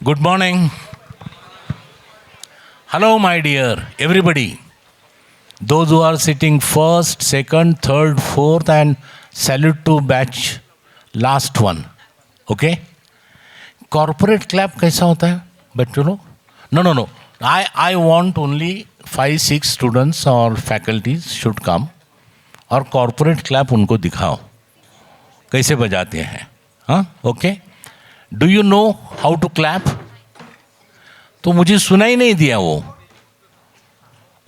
Good morning. Hello, my dear everybody. Those who are sitting first, second, third, fourth, and salute to batch last one. Okay? Corporate clap कैसा होता है बच्चों लोग? No. I want only 5-6 students or faculties should come और corporate clap उनको दिखाओ कैसे बजाते हैं. हाँ? Okay? Do you know how to clap? तो मुझे सुना ही नहीं दिया वो.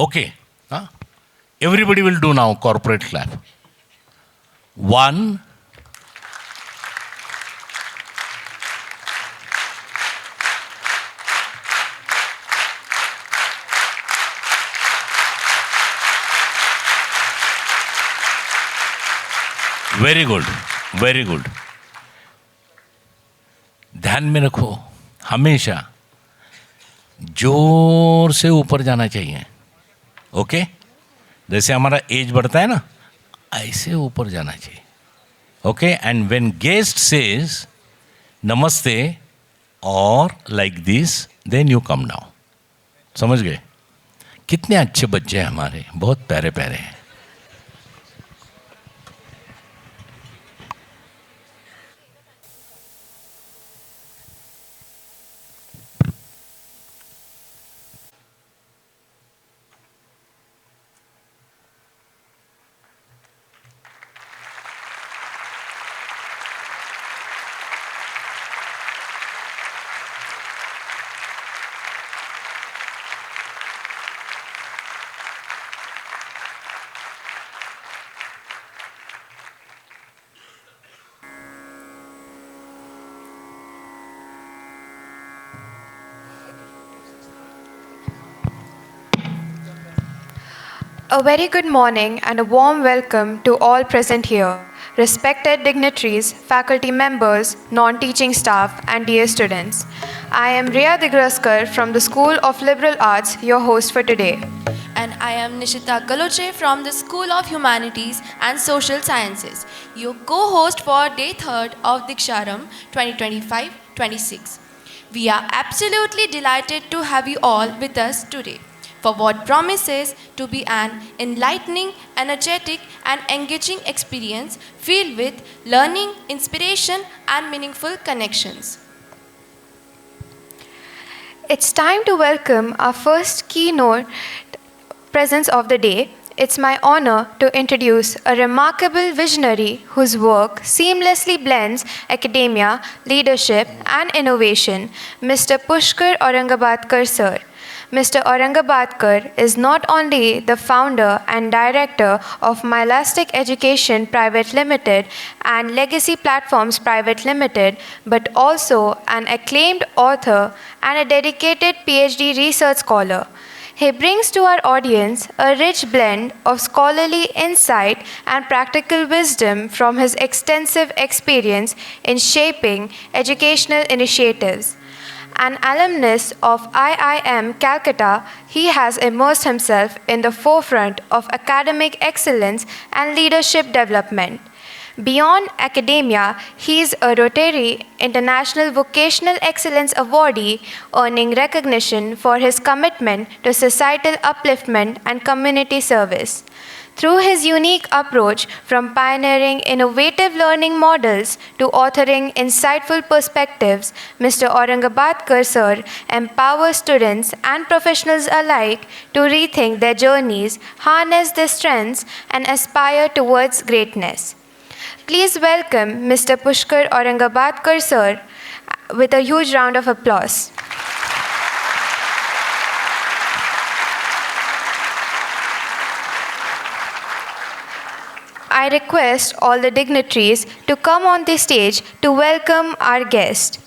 Okay. Huh? Everybody will do now corporate clap. 1. Very good. Very good. ध्यान में रखो हमेशा जोर से ऊपर जाना चाहिए. ओके जैसे हमारा एज बढ़ता है ना ऐसे ऊपर जाना चाहिए. Okay and when guest says नमस्ते और like this then you come down. समझ गए? कितने अच्छे बच्चे हैं हमारे, बहुत प्यारे प्यारे हैं. A very good morning and a warm welcome to all present here, respected dignitaries, faculty members, non-teaching staff, and dear students. I am Riya Digraskar from the School of Liberal Arts, your host for today. And I am Nishita Galoche from the School of Humanities and Social Sciences, your co-host for Day 3rd of Diksharam 2025-26. We are absolutely delighted to have you all with us today for what promises to be an enlightening, energetic, and engaging experience filled with learning, inspiration, and meaningful connections. It's time to welcome our first keynote presence of the day. It's my honor to introduce a remarkable visionary whose work seamlessly blends academia, leadership, and innovation, Mr. Pushkar Aurangabadkar sir. Mr. Aurangabadkar is not only the founder and director of Mylastic Education Private Limited and Legacy Platforms Private Limited, but also an acclaimed author and a dedicated PhD research scholar. He brings to our audience a rich blend of scholarly insight and practical wisdom from his extensive experience in shaping educational initiatives. An alumnus of IIM Calcutta, he has immersed himself in the forefront of academic excellence and leadership development. Beyond academia, he is a Rotary International Vocational Excellence Awardee, earning recognition for his commitment to societal upliftment and community service. Through his unique approach from pioneering innovative learning models to authoring insightful perspectives, Mr. Aurangabadkar sir empowers students and professionals alike to rethink their journeys, harness their strengths, and aspire towards greatness. Please welcome Mr. Pushkar Aurangabadkar sir with a huge round of applause. I request all the dignitaries to come on the stage to welcome our guest.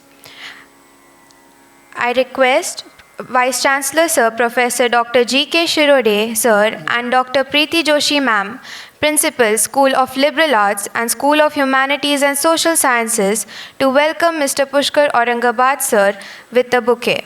I request Vice Chancellor Sir Professor Dr. G.K. Shirode Sir and Dr. Preeti Joshi Ma'am, Principal, School of Liberal Arts and School of Humanities and Social Sciences, to welcome Mr. Pushkar Aurangabad Sir with a bouquet.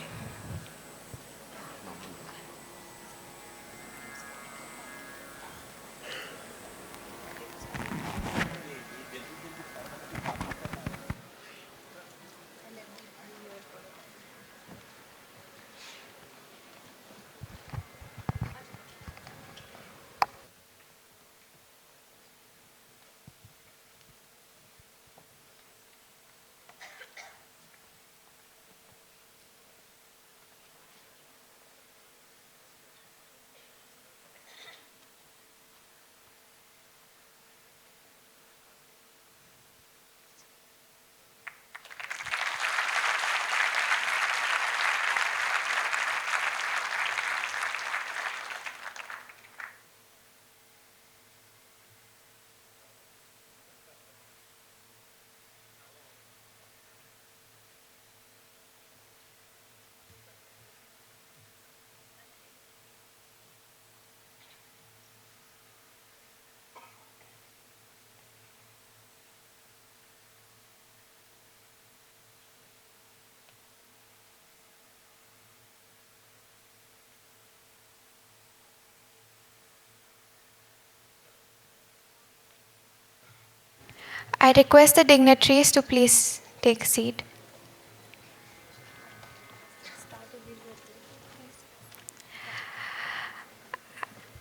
I request the dignitaries to please take a seat.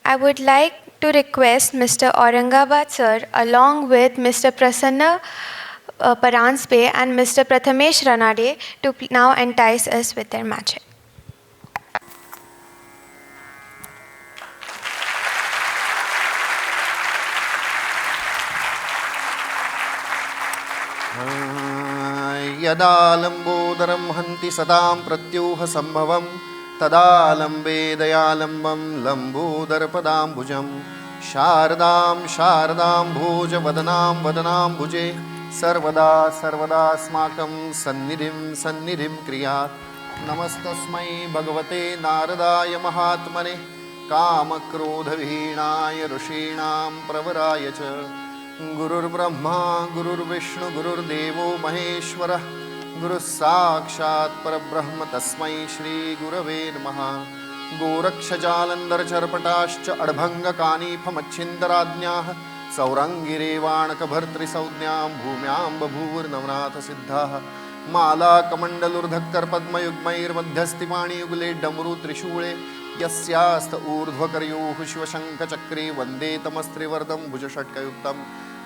I would like to request Mr. Aurangabad sir along with Mr. Prasanna Paranspe and Mr. Prathamesh Ranade to now entice us with their magic. यदा लम्बोदरं हन्ति सदां प्रत्यूह सम्भवं तदा लम्बे दयालम्बं लम्बोदरपदाम्बुजं शारदां शारदां भोजवदनां वदनाम्बुजे सर्वदा सर्वदास्माकं सन्निधिं सन्निधिं क्रियात् नमस्तस्मै भगवते नारदाय महात्मने कामक्रोधविहीणाय ऋषीणां प्रवराय च गुरुर्ब्रह्मा गुरुर्विष्णु गुरुर्देवो महेश्वरः गुरुः साक्षात् परब्रह्म तस्मै श्रीगुरवे नमः गोरक्षजालन्धरचर्पटाश्च अड्भङ्गकानीफमच्छिन्दराज्ञाः सौरङ्गिरेवाणकभर्तृसंज्ञां भूम्यां बभूवुर्नवनाथसिद्धाः मालाकमण्डलुर्धक्कर्पद्मयुग्मैर्मध्यस्थिपाणियुगले डमरु त्रिशूले यस्यास्त ऊर्ध्वकर्योः शिवशङ्खचक्रे वन्दे तमस्त्रिवर्धं भुजषट्कयुक्तं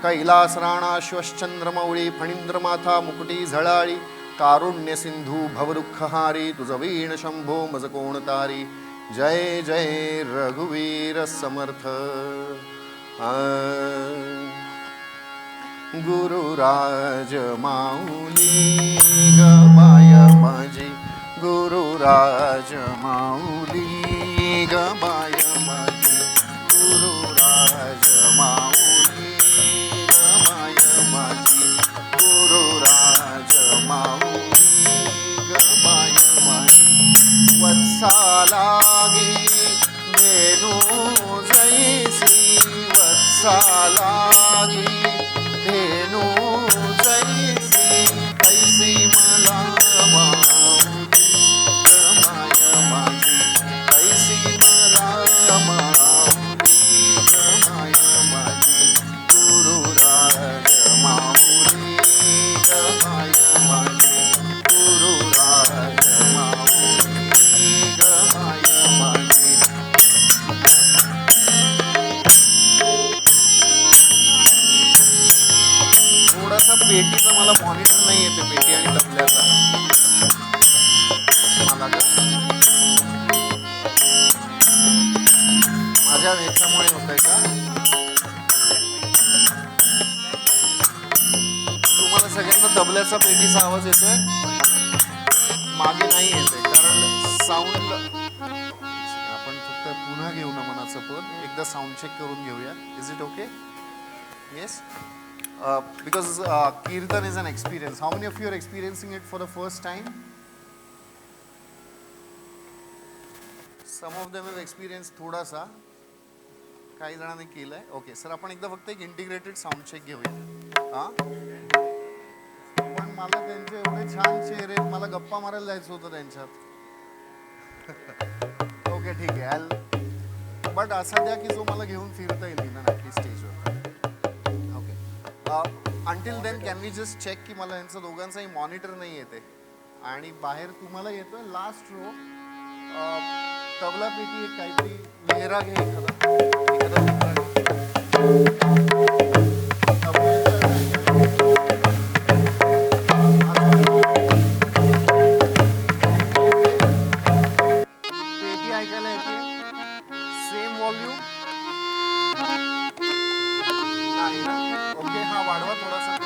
कैलासराणाश्वश्चन्द्रमौळी फणीन्द्रमाथा मुकुटी झळाळी कारुण्यसिन्धू भवदुःखहारी तुझवीण शंभो मजकोणतारी जय जय रघुवीर समर्थ गुरुराज माऊली गमाय माझी गुरुराज माऊली गमाय माझी गुरुराज माऊली गमाय माझी गुरुराज माऊली गमाय माझी वत्सालागी धेनु जैसी वत्सालागी धेनु जैसी तैसी मला माऊली गमाय माझी तैसी मला माऊली गमाय माझी गुरुराज माऊली गमाय माझी गुरुराज माऊली गमाय माझी थोडासा पेटीचा मला मॉनिटर नाही येते पेटी आणि तबल्याचा मला का माझ्या वेशामुळे होतंय का तुम्हाला सगळ्यांना तबल्याचा पेटीचा आवाज येतोय मागे नाही येतोय कारण साऊंड आपण फक्त पुन्हा घेऊ ना मनाचं पद एकदा साऊंड चेक करून घेऊया is it okay yes because Kirtan is an experience. How many of you are experiencing it for the first time? Some of them have experienced थोडासा काही जणांनी केलंय ओके सर आपण एकदा फक्त एक इंटिग्रेटेड साऊंड चेक घेऊया हां पण मला त्यांचे एवढे छान चेहरे आहेत मला गप्पा मारायला जायचं होतं त्यांच्यात ओके ठीक आहे बट असा द्या की जो मला घेऊन फिरता येईल ना नक्की स्टेजवर until then can we just check की मला यांचं दोघांचाही मॉनिटर नाही येते आणि बाहेर तुम्हाला येतोय लास्ट रो तबला पेटी एक काहीतरी लेहरा घे एखादा पेटी ऐकायला येते सेम व्हॉल्यूम ओके हा वाढवा थोडासा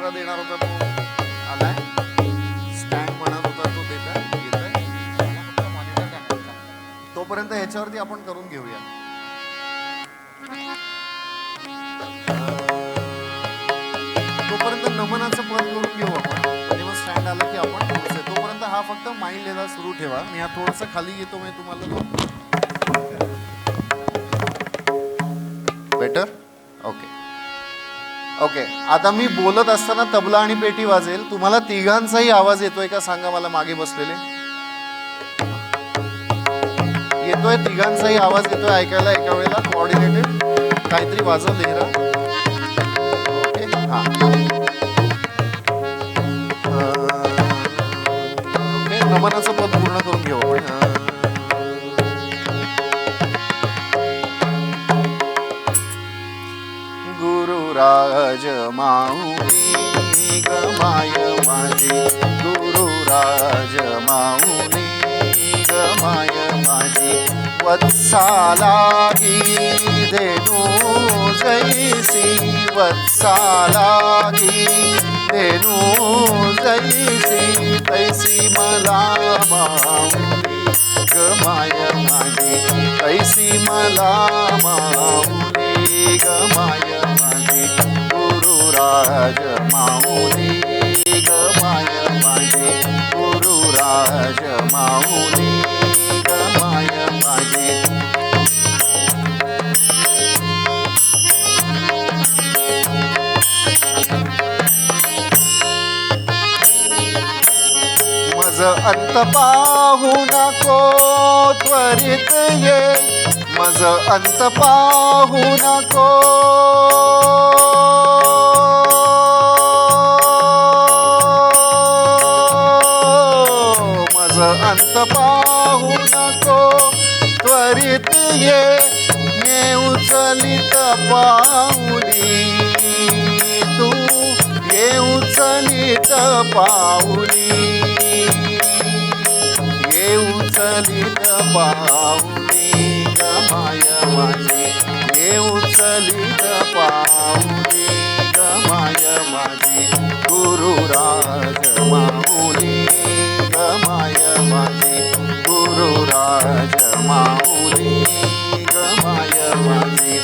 दुसरा देणार होता तो आलाय, स्टँड म्हणत होता तो देताय, येताय. तोपर्यंत ह्याच्यावरती आपण करून घेऊया. तोपर्यंत नमनाचं पद करून घेऊ आपण, आणि मग स्टँड आलं की आपण पुढचे. तोपर्यंत हा फक्त माइंड याला सुरू ठेवा. मी हा थोडंसं खाली येतो, मी तुम्हाला बेटर. Okay okay. आता मी बोलत असताना तबला आणि पेटी वाजेल. तुम्हाला तिघांचाही आवाज येतोय का सांगा मला, मागे बसलेले. येतोय तिघांचाही आवाज येतोय ऐकायला एका वेळेला, कोऑर्डिनेटेड काहीतरी वाजव लेहरा. ओके हा ओके. नमनाचं पद पूर्ण करून घेऊ आपण. गुरुराज माऊली गमाय माझी, गुरुराज माऊली गमाय माझी. वत्सालागी धेनू जैसी, वत्सालागी धेनू जैसी, तैसी मला माऊली गमाय माझी, तैसी मला माऊली गमाय माझी. गुरुराज माऊली गमाय माझी, गुरुराज माऊली गमाय माझी. मज अंत पाहू नको त्वरित ये, मज अंत पाहू नको. मज अंत पाहू नको त्वरित ये, ये उचलित पाऊली तू, ये उचलित पाऊली, ये उचलित पाऊली गमाय माझी, ये उचलित पाऊली गमाय माझी. गुरुराज माऊली गमाय माझी, गुरुराज माऊली गमाय माझी.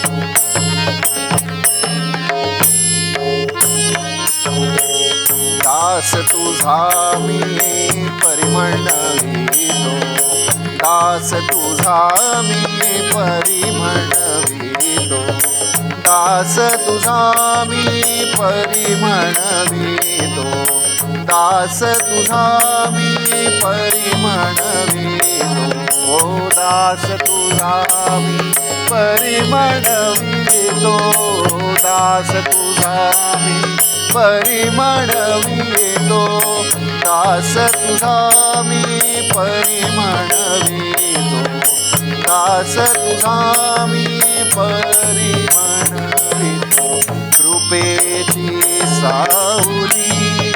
दास तुझा मी परिमळवितो, दास तुझा मी परिमळवितो, दास तुझा मी परिमळवितो, दास तुझा मी परिमळवितो. ओ दास तुझा मी परिमळवितो, दास तुझा मी परिमळवितो, दास तुझा मी परिमळवितो, दास तुझा मी परिमळवितो. कृपेची सावली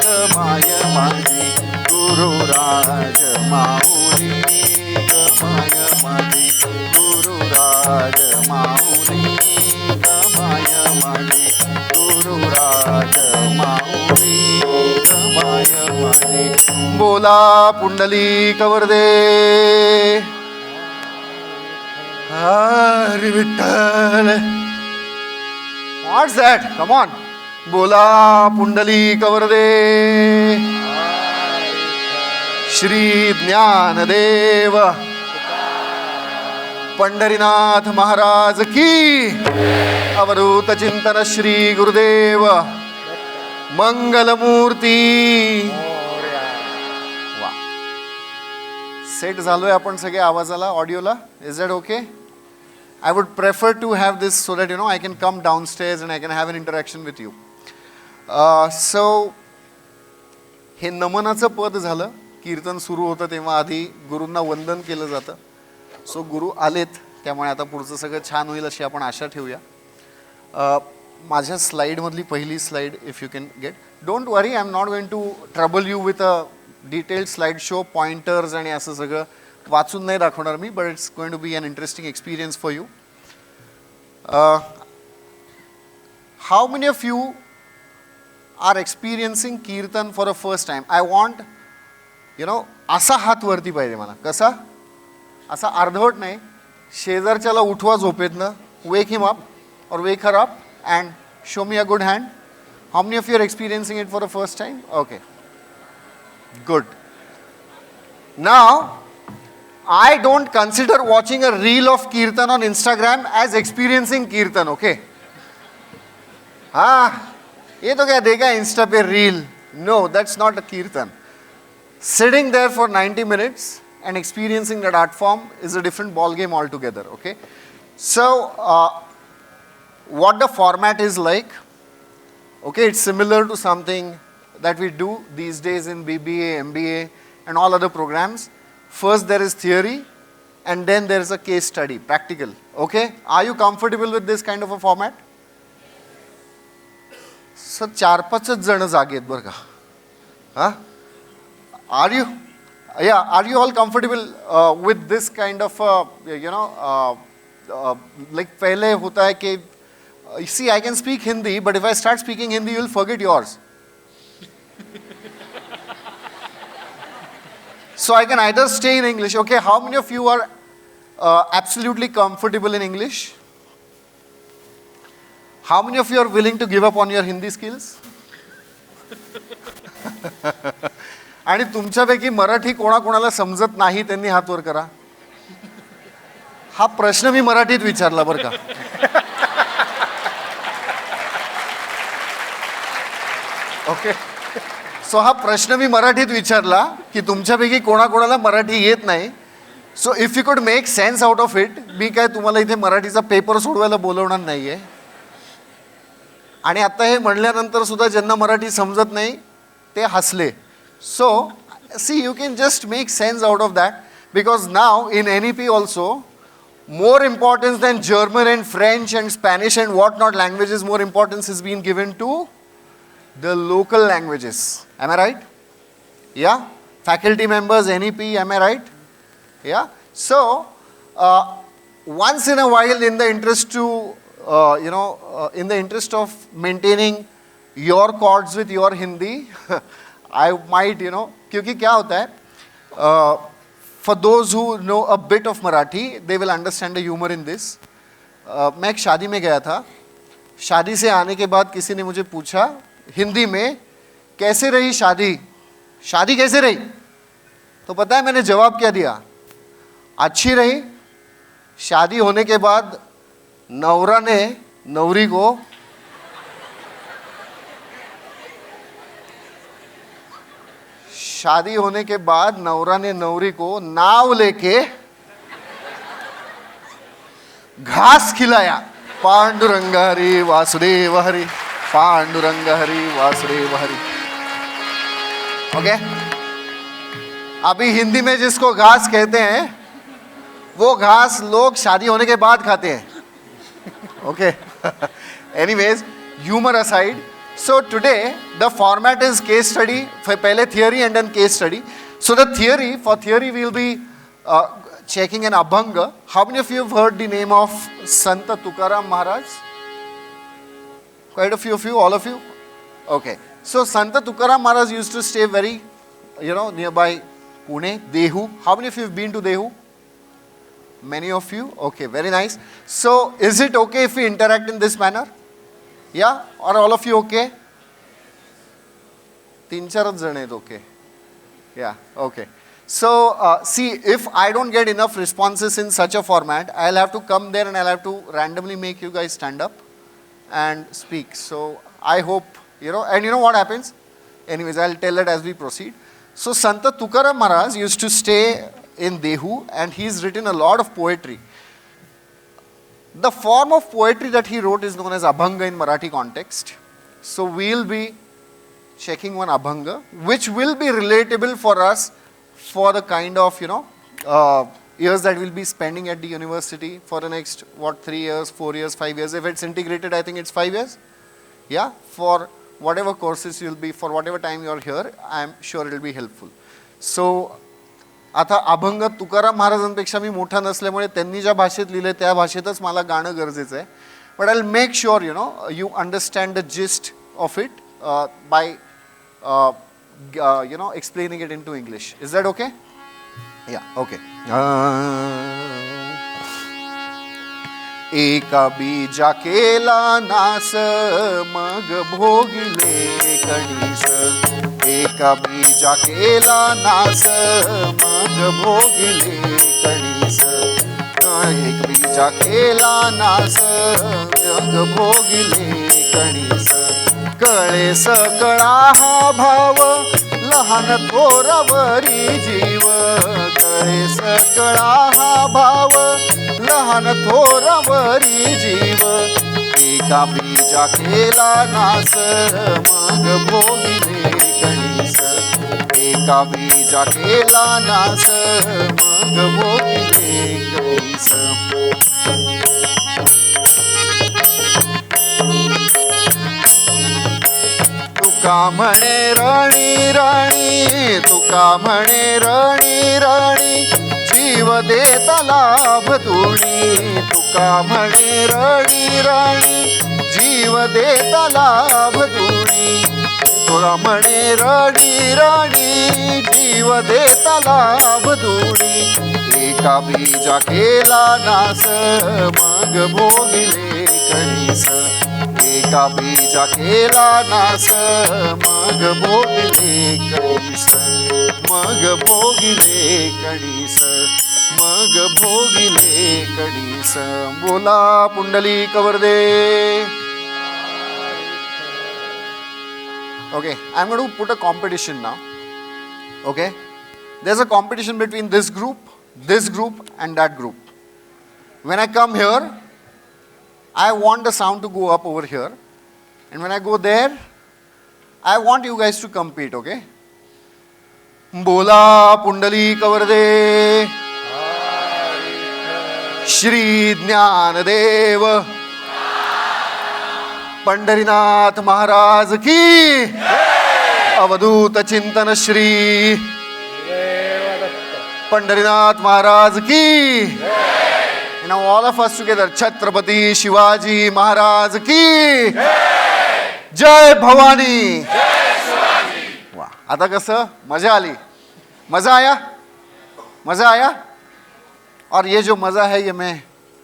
गमाय माझी, गुरुराज माऊली गमाय माझी, गुरुराज माऊली गमाय माझी, गुरुराज माऊली गमाय माझी. बोला पुंडलिक वरदे Hari Vitthal. What's that, come on. बोला पुंडलिक वरदे श्री ज्ञानदेव पंढरीनाथ महाराज की. अवधूत चिंतन श्री गुरुदेव मंगलमूर्ती. वा, सेट झालोय आपण सगळे आवाजाला, ऑडिओला. Is that okay? I would prefer to have this so that I can come downstairs and I can have an interaction with you. So हे नमनाचं पद झालं. कीर्तन सुरू होतं तेव्हा आधी गुरूंना वंदन केलं जातं. सो गुरु आलेत, त्यामुळे आता पुढचं सगळं छान होईल अशी आपण आशा ठेवूया. माझ्या स्लाईडमधली पहिली slide if you can get. Don't worry, I am not going to trouble you with a detailed slide show, pointers आणि असं सगळं वाचून नाही दाखवणार मी, but it's going to be an interesting experience for you. How many of you are experiencing Kirtan for the first time, I want, असा हात वरती पाहिजे मला. कसा? असा अर्धवट नाही. शेजारच्याला उठवा झोपेतनं, wake him up or wake her up and show me a good hand. How many of you are experiencing it for the first time? Okay. Good. Now, I don't consider watching a reel of Kirtan on Instagram as experiencing Kirtan, okay? ये तो क्या देखा Insta पे reel? No, that's not a Kirtan. Sitting there for 90 minutes and experiencing that art form is a different ball game altogether, okay? So, what the format is like, okay, it's similar to something that we do these days in BBA, MBA and all other programs. First there is theory and then there is a case study, practical, okay? Are you comfortable with this kind of a format? So, 4-5 जण जागे आहेत बरं का. Huh? Are you? Yeah, are you all comfortable with this kind of, like पहले होता है कि, see, I can speak Hindi, but if I start speaking Hindi, you will forget yours. So I can either stay in English. Okay, how many of you are absolutely comfortable in English? How many of you are willing to give up on your Hindi skills? आणि तुमच्यापैकी मराठी कोणाकोणाला समजत नाही त्यांनी हात वर करा. हा प्रश्न मी मराठीत विचारला बरं का. ओके, सो हा प्रश्न मी मराठीत विचारला की तुमच्यापैकी कोणाकोणाला मराठी येत नाही. So if you could make sense out of it, मी काय तुम्हाला इथे मराठीचा पेपर सोडवायला बोलवणार नाहीये. आणि आता हे म्हणल्यानंतर सुद्धा ज्यांना मराठी समजत नाही ते हसले. So, see, you can just make sense out of that, because now in NEP also, more importance than German and French and Spanish and whatnot languages, more importance is being given to the local languages. Am I right? Yeah? Faculty members, NEP, am I right? Yeah? So, once in a while, in the interest to, in the interest of maintaining your chords with your Hindi, I might, क्योंकि क्या होता है, for those who know a bit of Marathi, they will understand the humor in this. मैं एक शादी में गया था. शादी से आने के बाद किसी ने मुझे पूछा हिंदी में, कैसे रही शादी, शादी कैसे रही? तो पता है मैंने जवाब क्या दिया? अच्छी रही. शादी होने के बाद नवरा ने नवरी को शादी होने के बाद नवरा ने नवरी को नाव लेके घास खिलाया. पांडुरंग हरि वासुदेव हरि, पांडुरंग हरि वासुदेव हरि. ओके, अभी हिंदी में जिसको घास कहते हैं वो घास लोग शादी होने के बाद खाते हैं. Okay, anyways, humour aside. So today the format is case study. पहले theory and then case study. So the theory, for theory we will be checking an Abhanga. How many of you have heard the name of Santa Tukaram Maharaj? Quite a few of you, all of you? Okay. So Santa Tukaram Maharaj used to stay very, nearby Pune, Dehu. How many of you have been to Dehu? Many of you? Okay, very nice. So is it okay if we interact in this manner? Yeah? Or all of you okay? 3-4 जण आहेत okay. Yeah, okay. So, see, if I don't get enough responses in such a format, I'll have to come there and I'll have to randomly make you guys stand up and speak. So, I hope, and you know what happens? Anyways, I'll tell it as we proceed. So, Santa Tukaram Maharaj used to stay in Dehu and he's written a lot of poetry. The form of poetry that he wrote is known as Abhanga in Marathi context. So we'll be checking one Abhanga, which will be relatable for us for the kind of, years that we'll be spending at the university for the next, 3 years, 4 years, 5 years. If it's integrated, I think it's 5 years. Yeah, for whatever courses you'll be, for whatever time you're here, I'm sure it'll be helpful. So, आता अभंग तुकाराम महाराजांपेक्षा मी मोठा नसल्यामुळे त्यांनी ज्या भाषेत लिहिले त्या भाषेतच मला गाणं गरजेचं आहे. But I will make sure you understand the gist of it by explaining it into English. Is that okay? Yeah, okay. एका बीजा केला नास मग भोगिले कणीस. एका बीजा केला नास मग भोगिले कणीस. एक बीजा केला नास मग भोगिले कणीस. कळे सकळा हा भाव लहान थोरावरी जीव. कळे सकळा हा भाव लहान थोरावरी जीव. एका बीजा केला नास मग भोगिले कणीस. एका बीजा केला नास मग भोगिले कणीस. तुका म्हणे राणी राणी. तुका म्हणे राणी राणी. जीव देता लाभ तुणी. तुका म्हणे राणी राणी. जीव देता लाभ तुणी. तुका म्हणे राणी राणी. जीव देता लाभ तुणी. एका बीजा केला नास मग भोगिले कणीस. एका बीजा केला नास मग भोगिले कणीस. मग भोगिले कणीस. मग भोगिले कणीस. बोला पुंडलिक वरदे. Okay, I'm going to put a competition now. Okay, there's a competition between this group and that group. When I come here, I want the sound to go up over here, and when I go there, I want you guys to compete. Okay, बोला पुंडलिक वरदे. श्री ज्ञानदेव पंढरीनाथ महाराज की. अवधूत चिंतन श्री पंढरीनाथ महाराज की. Now all of us together. Chhatrapati Shivaji Maharaj की. जय भवानी. वाह, आता कसं मजा आली. मजा आया. मजा आया. और ये जो मजा है ये मैं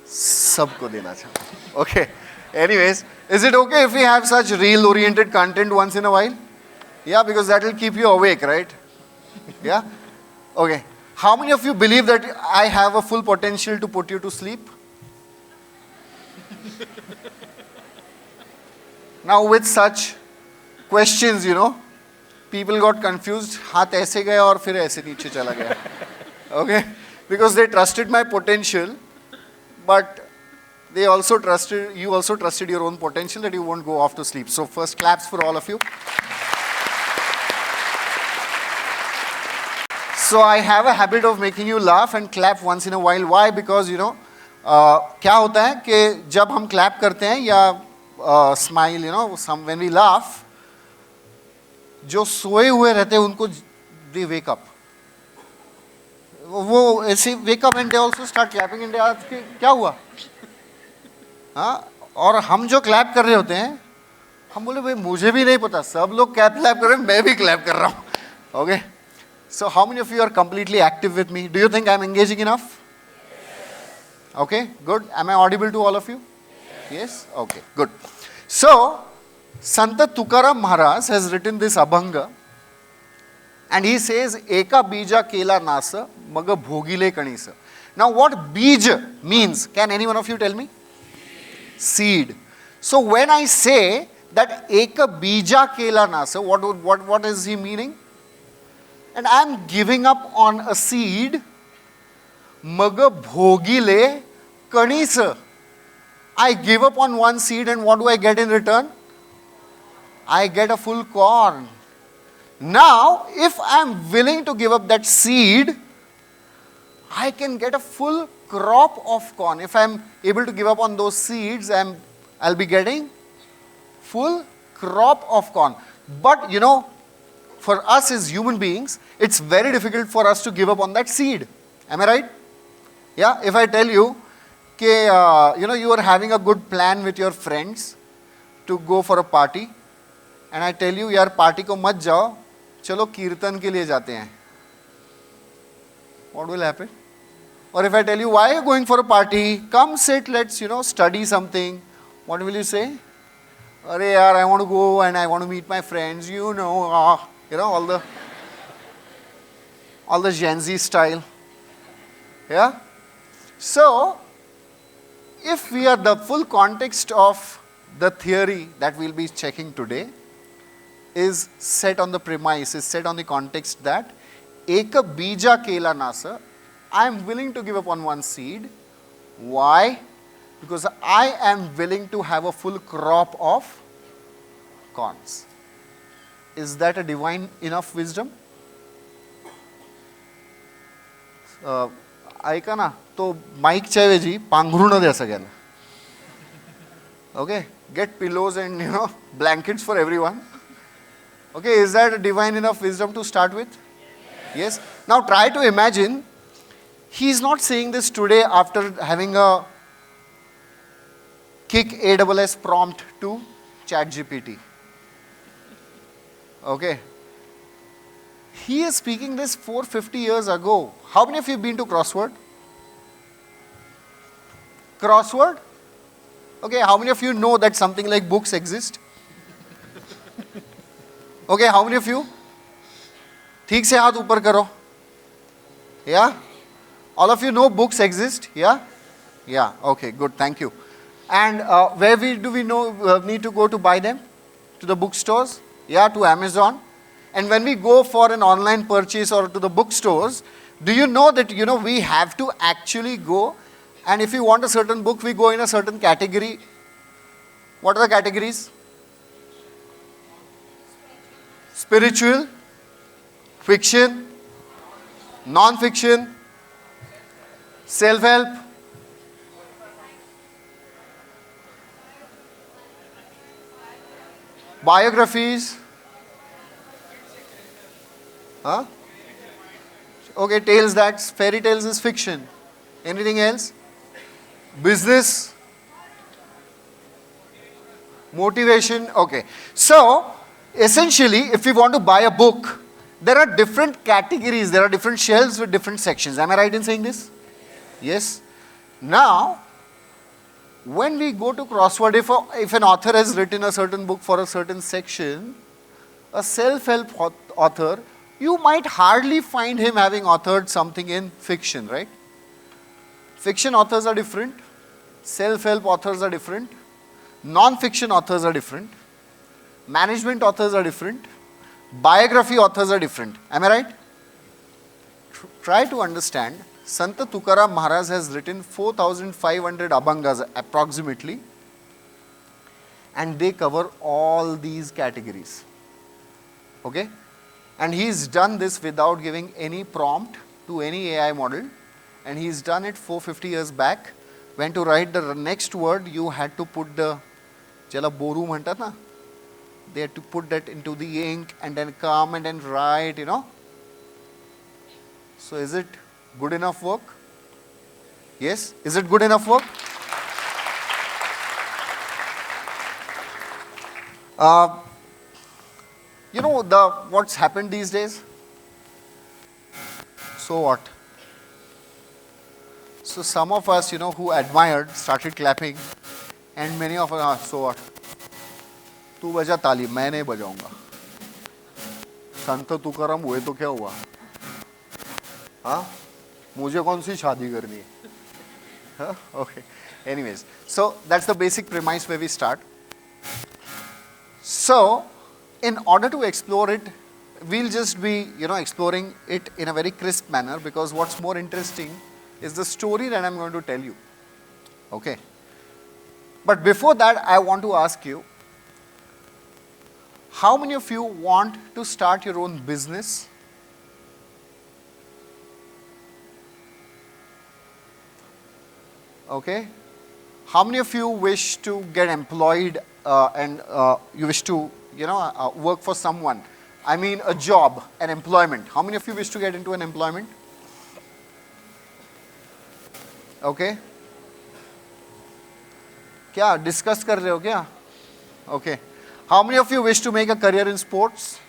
सबको देना चाहता हूँ. Okay. Anyways, is it okay if we have such reel oriented content once in a while? Yeah, because that will keep you awake, right? Yeah? Okay. How many of you believe that I have a full potential to put you to sleep? Now with such questions, people got confused. हाथ ऐसे गया और फिर ऐसे नीचे चला गया. Okay? Because they trusted my potential, but you also trusted your own potential that you won't go off to sleep. So first claps for all of you. So I have a habit of making you laugh and clap once in a while. Why? Because क्या होता है कि जब हम clap करते हैं या smile, when we laugh, जो सोए हुए रहते हैं उनको they wake up. वो ऐसे wake up and they also start clapping and they ask क्या हुआ? हाँ, और हम जो क्लैप कर रहे होते हैं हम बोले भाई मुझे भी नहीं पता, सब लोग क्लैप कर रहे हैं, मैं भी क्लैप कर रहा हूँ. Okay, so how many of you are completely active with me? Do you think I am engaging enough? Okay, good. Am I audible to all of you? Yes, okay, good. So Sant Tukaram Maharaj has written this abhang and he says eka bija kela nasa maga bhogile kanisa. Now what bij means, can any one of you tell me? Seed. So when I say that eka bija kela nasa, what is he meaning? And I am giving up on a seed. Maga bhogile kanisa. I give up on one seed and what do I get in return? I get a full corn. Now, if I am willing to give up that seed, I can get a full crop of corn. If I am able to give up on those seeds, I'll be getting full crop of corn. But for us as human beings, it's very difficult for us to give up on that seed. Am I right? Yeah, if I tell you, you are having a good plan with your friends to go for a party, and I tell you यार party को मत जाओ, चलो कीर्तन के लिए जाते हैं, what will happen? Or if I tell you, why are you going for a party? Come sit, let's study something. What will you say? Arey yaar, I want to go and I want to meet my friends. All the Gen Z style. Yeah. So, if we are the full context of the theory that we'll be checking today is set on the premise, is set on the context that Eka bija kela nasa, I am willing to give up on one seed. Why? Because I am willing to have a full crop of corns. Is that a divine enough wisdom? ऐका ना, तो माईकच्या ऐवजी पांघरुणं द्या सगळ्यांना. Okay, get pillows and blankets for everyone. Okay, is that a divine enough wisdom to start with? Yes. Now try to imagine, he is not saying this today after having a kick AWS prompt to ChatGPT. Okay. He is speaking this 450 years ago. How many of you have been to Crossword? Crossword? Okay, how many of you know that something like books exist? Okay, how many of you? ठीक से हाथ ऊपर करो. Yeah? All of you know books exist? Yeah? Yeah, okay, good, thank you. And where do we know need to go to buy them? To the bookstores? Yeah, to Amazon. And when we go for an online purchase or to the bookstores, do you know that we have to actually go, and if we want a certain book, we go in a certain category. What are the categories? Spiritual, fiction, non-fiction, self-help, biographies. Huh? Okay, tales, that's fairy tales is fiction. Anything else? Business, motivation. Okay. So, essentially, if we want to buy a book, there are different categories, there are different shelves with different sections. Am I right in saying this? Yes. Now, when we go to Crossword, if an author has written a certain book for a certain section, a self-help author, you might hardly find him having authored something in fiction, right? Fiction authors are different, self-help authors are different, non-fiction authors are different, management authors are different, biography authors are different. Am I right? Try to understand, Sant Tukaram Maharaj has written 4,500 abhangas approximately, and they cover all these categories. Okay? And he's done this without giving any prompt to any AI model, and he's done it 450 years back. When to write the next word, you had to put the jala boru manta na. They had to put that into the ink and then come and then write, So is it good enough work? Yes? Is it good enough work? What's happened these days? So what? So some of us, who admired, started clapping, and many of us, so what? तू बजा ताली, मैं नहीं बजाऊंगा. संत तुकाराम हुए तो क्या हुआ? हाँ? मुझे कौन सी शादी करनी है? Huh? Okay. Anyways, so that's the basic premise where we start. So, in order to explore it, we'll just be, exploring it in a very crisp manner, because what's more interesting is the story that I'm going to tell you. Okay. But before that, I want to ask you, how many of you want to start your own business? Okay. How many of you wish to get employed and you wish to, work for someone? I mean a job, an employment. How many of you wish to get into an employment? Okay. क्या discuss कर रहे हो क्या? Okay. How many of you wish to make a career in sports?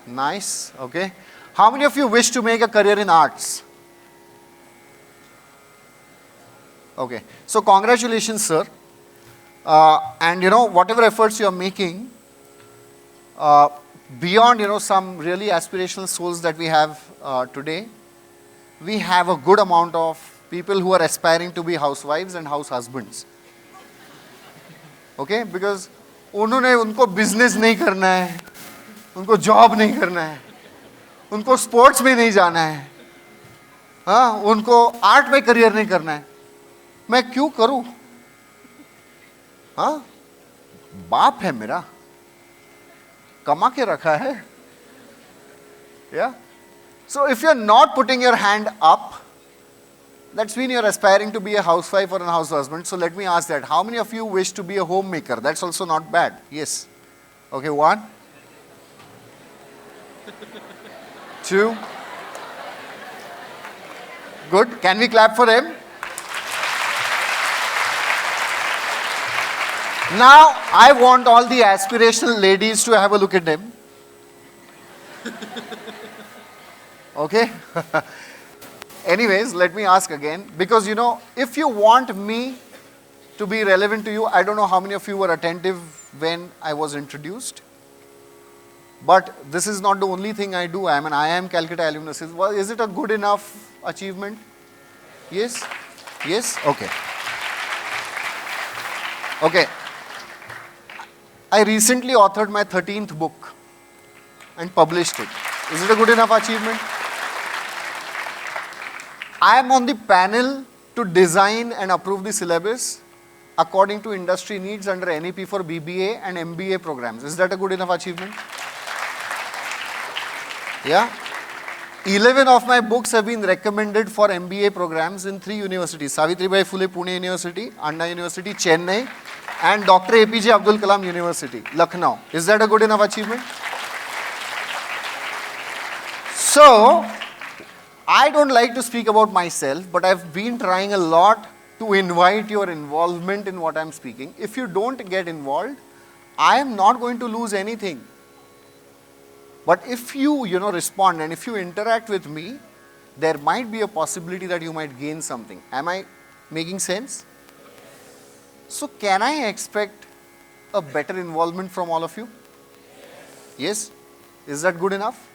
Nice, okay. How many of you wish to make a career in arts? Okay, so congratulations, sir. And whatever efforts you are making, beyond some really aspirational souls that we have today, we have a good amount of people who are aspiring to be housewives and house husbands. Okay, because उनको business नहीं करना है, उनको job नहीं करना है, उनको sports में नहीं जाना है, हाँ, उनको आर्ट में करियर नहीं करना है. मैं क्यों करूं? हाँ, बाप है मेरा, कमा के रखा है. Yeah. So if you're not putting your hand up, that's mean you're aspiring to be a housewife or a house husband. So let me ask that. How many of you wish to be a homemaker? That's also not bad. Yes. Okay, 1, 2. Good. Can we clap for him? Now, I want all the aspirational ladies to have a look at him. Okay? Anyways, let me ask again. Because, if you want me to be relevant to you, I don't know how many of you were attentive when I was introduced. But this is not the only thing I do. I am an IIM Calcutta alumnus. Is it a good enough achievement? Yes? Yes? Okay. Okay. I recently authored my 13th book and published it. Is it a good enough achievement? I am on the panel to design and approve the syllabus according to industry needs under NEP for BBA and MBA programs. Is that a good enough achievement? Yeah? 11 of my books have been recommended for MBA programs in 3 universities. Savitribai Phule Pune University, Anna University, Chennai, and Dr. APJ Abdul Kalam University, Lucknow. Is that a good enough achievement? So, I don't like to speak about myself, but I've been trying a lot to invite your involvement in what I'm speaking. If you don't get involved, I am not going to lose anything. But if you, respond and if you interact with me, there might be a possibility that you might gain something. Am I making sense? So can I expect a better involvement from all of you? Yes? Is that good enough?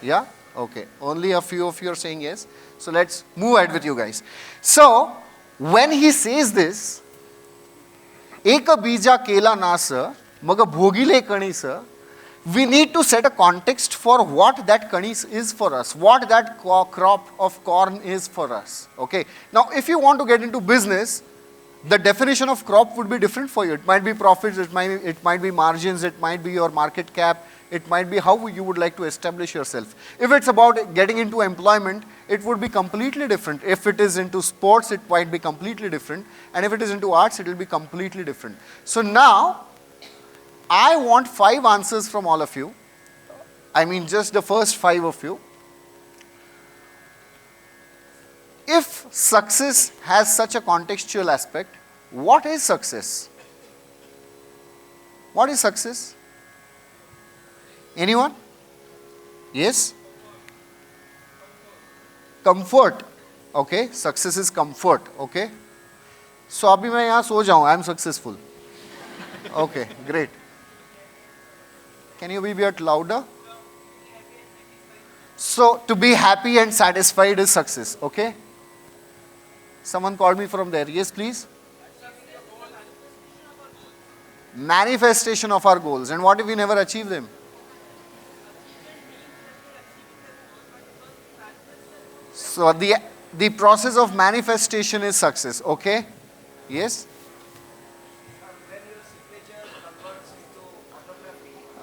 Yeah? Okay. Only a few of you are saying yes. So let's move ahead with you guys. So, when he says this, Eka bija kela nasa, maga bhogile kanisa, we need to set a context for what that kanis is for us, what that crop of corn is for us. Okay. Now, if you want to get into business, the definition of crop would be different for you. It might be profits, it might be margins, it might be your market cap, it might be how you would like to establish yourself. If it's about getting into employment, it would be completely different. If it is into sports, it might be completely different. And if it is into arts, it will be completely different. So now, I want 5 answers from all of you. I mean, just the first 5 of you. If success has such a contextual aspect, what is success? What is success? Anyone? Yes? Comfort. Okay, success is comfort. Okay. So abhi main yahan so jaun, I am successful. Okay, great. Can you be a bit louder? So to be happy and satisfied is success. Okay. Someone called me from there. Yes, please. Manifestation of our goals. And what if we never achieve them? So the process of manifestation is success. Okay? Yes?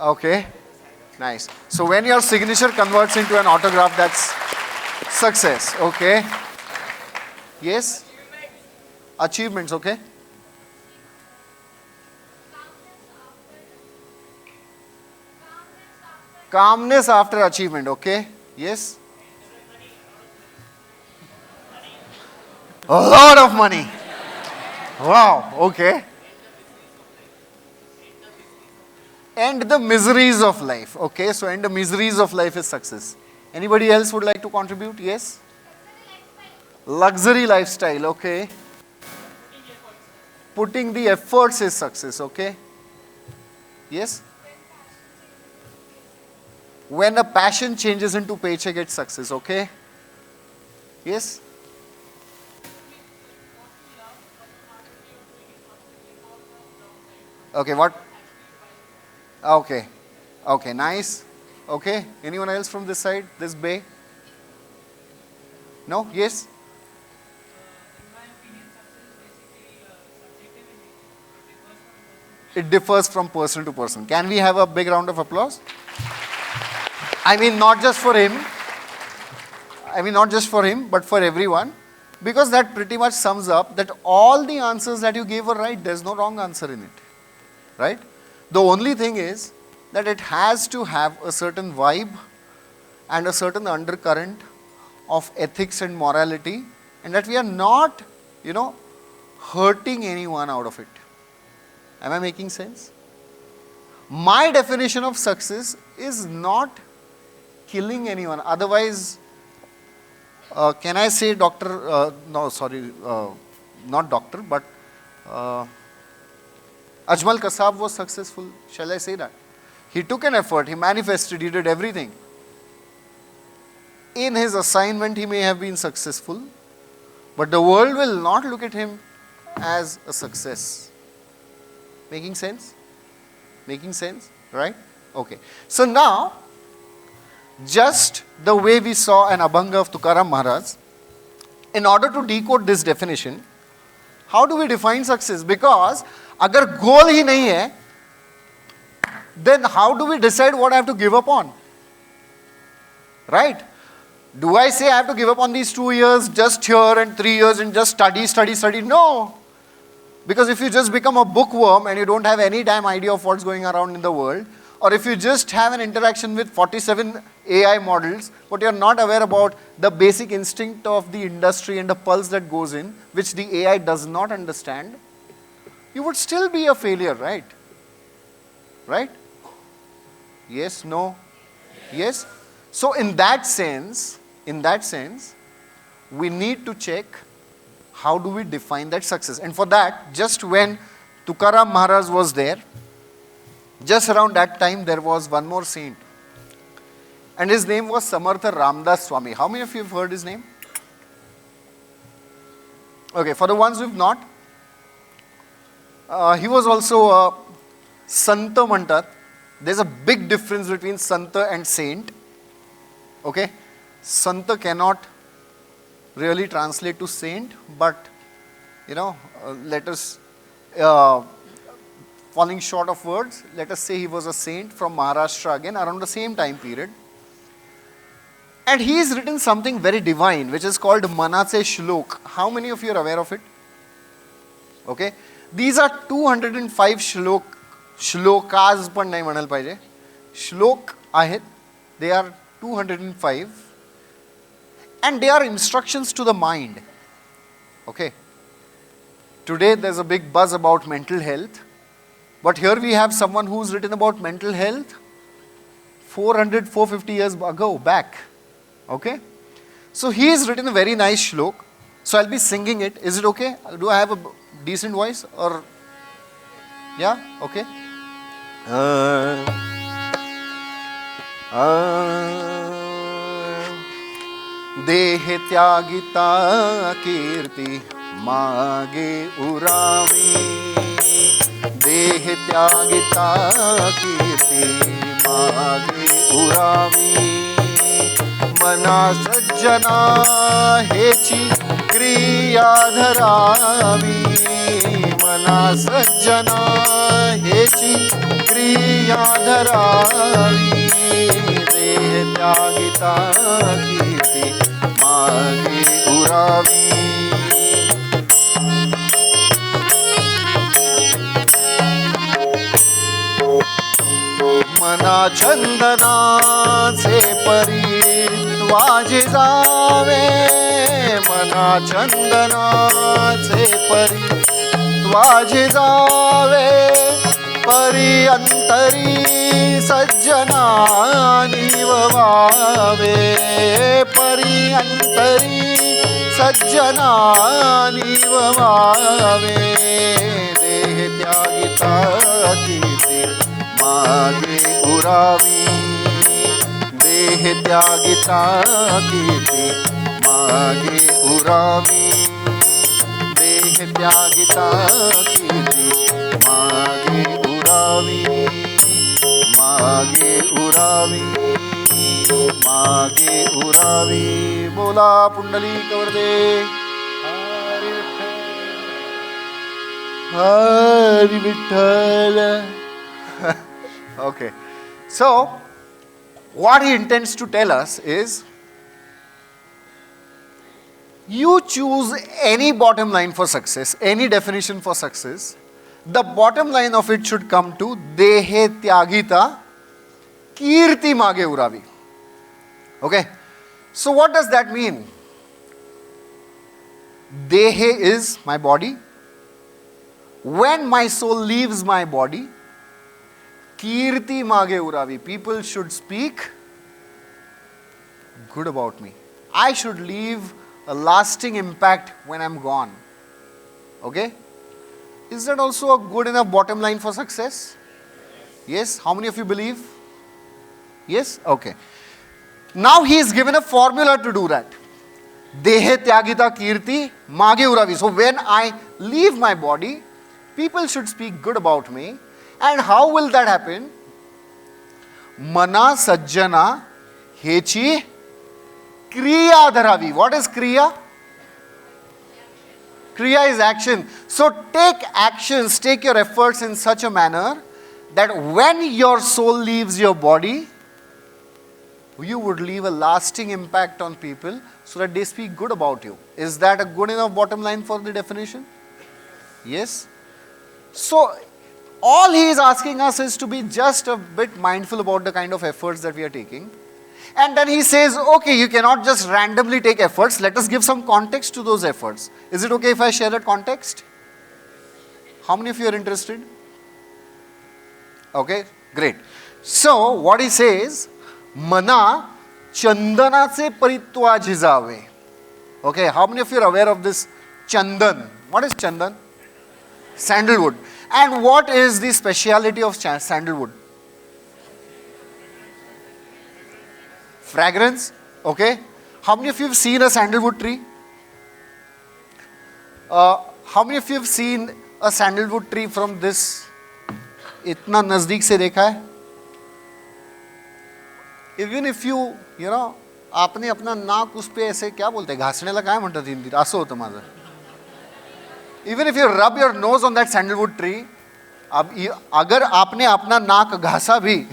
Okay. Nice. So when your signature converts into an autograph, that's success. Okay? Yes? Achievements, okay? Calmness after achievement, okay? Yes? A lot of money. Wow, okay. End the miseries of life. Okay, so end the miseries of life is success. Anybody else would like to contribute? Yes? Luxury lifestyle, okay. Putting the efforts is success, okay. Yes? When a passion changes into paycheck, it's success, okay. Yes? Okay, what? Okay. Okay, nice. Okay, anyone else from this side, this bay? No? Yes? It differs from person to person. Can we have a big round of applause? I mean, not just for him. Not just for him, but for everyone. Because that pretty much sums up that all the answers that you gave were right. There's no wrong answer in it. Right? The only thing is that it has to have a certain vibe and a certain undercurrent of ethics and morality, and that we are not, hurting anyone out of it. Am I making sense? My definition of success is not killing anyone. Otherwise, can I say not doctor, but Ajmal Kasab was successful. Shall I say that? He took an effort, he manifested, he did everything. In his assignment, he may have been successful, but the world will not look at him as a success. Making sense? Making sense? Right? Okay. So now, just the way we saw an Abhanga of Tukaram Maharaj, in order to decode this definition, how do we define success? Because agar goal hi nahi hai, then how do we decide what I have to give up on? Right? Do I say I have to give up on these 2 years just here and 3 years and just study? No. Because if you just become a bookworm and you don't have any damn idea of what's going around in the world, or if you just have an interaction with 47 AI models, but you're not aware about the basic instinct of the industry and the pulse that goes in, which the AI does not understand, you would still be a failure, right? Right? Yes, no? Yes? So in that sense, we need to check how do we define that success. And for that, just when Tukaram Maharaj was there, just around that time there was one more saint. And his name was Samartha Ramdas Swami. How many of you have heard his name? Okay, for the ones who have not, he was also a Santa Mantar. There's a big difference between Santa and saint. Okay, Santa cannot really translate to saint, but let us, falling short of words, let us say he was a saint from Maharashtra again around the same time period. And he has written something very divine, which is called Manache Shlok. How many of you are aware of it? Okay, these are 205 shlokas, पण नाही म्हणायला पाहिजे. Shlok आहेत. They are 205. And they are instructions to the mind. Okay. Today there's a big buzz about mental health. But here we have someone who's written about mental health 400, 450 years ago, back. Okay. So he has written a very nice shlok. So I'll be singing it. Is it okay? Do I have a decent voice? Or, yeah? Okay. देह त्यागिता कीर्ति मागे उरावी देह त्यागिता कीर्ति मागे उरावी मना सज्जना हेची क्रिया धरावी मना सज्जना हेची क्रिया धरावी देह त्यागिता कीर्ति मागे उरावी मना चंदनाचे परित्वाजे जावे मना चंदनाचे परित्वाजे जावे परिअंतरी सज्जनानीव वावे, परिअंतरी सज्जनानीव वावे, देह त्यागिता कीर्ती मागे उरावी, देह त्यागिता कीर्ती मागे उरावी, देह त्यागिता कीर्ती मागे उरावी, मागे उरावी, मागे उरावी. बोला पुंडलिक वरदे Hari Vitthal. Okay, so what he intends to tell us is, you choose any bottom line for success, any definition for success, the bottom line of it should come to dehe tyagita kirti mage uravi. Okay, so what does that mean? Dehe is my body. When my soul leaves my body, kirti mage uravi, people should speak good about me. I should leave a lasting impact when I'm gone. Okay? Is that also a good enough bottom line for success? Yes? How many of you believe? Yes? Okay. Now he is given a formula to do that. Dehe tyagita kirti mage uravi. So when I leave my body, people should speak good about me. And how will that happen? Mana sajjana hechi kriya dharavi. What is kriya? Kriya is action. So take actions, take your efforts in such a manner that when your soul leaves your body, you would leave a lasting impact on people so that they speak good about you. Is that a good enough bottom line for the definition? Yes. So all he is asking us is to be just a bit mindful about the kind of efforts that we are taking. And then he says, okay, you cannot just randomly take efforts. Let us give some context to those efforts. Is it okay if I share that context? How many of you are interested? Okay, great. So, what he says, mana chandanache paritva jizave. Okay, how many of you are aware of this chandan? What is chandan? Sandalwood. And what is the speciality of sandalwood? Fragrance. Okay. How many of you have seen a sandalwood tree? How many of you have seen a sandalwood tree from this? इतना नजदीक से देखा है? Even if you know, आपने अपना नाक उस पे ऐसे क्या बोलते हैं, घासणेला काय म्हणतात हिंदीत, असं होतं माझं. Even if you rub your nose on that sandalwood tree, अब अगर आपने अपना नाक घासा भी,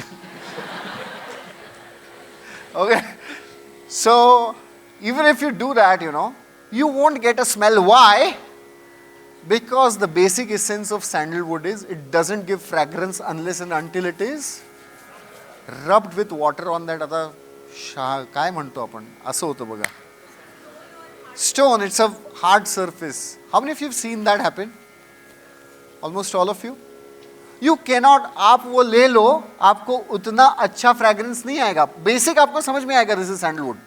okay, so even if you do that, you won't get a smell. Why? Because the basic essence of sandalwood is it doesn't give fragrance unless and until it is rubbed with water on that other काय म्हणतो आपण, असं होतं बघा. Stone, it's a hard surface. How many of you have seen that happen? Almost all of you. You cannot, आप वो ले लो, आपको उतना अच्छा fragrance नहीं आएगा. Basic आपको समझ में आएगा, this is sandalwood.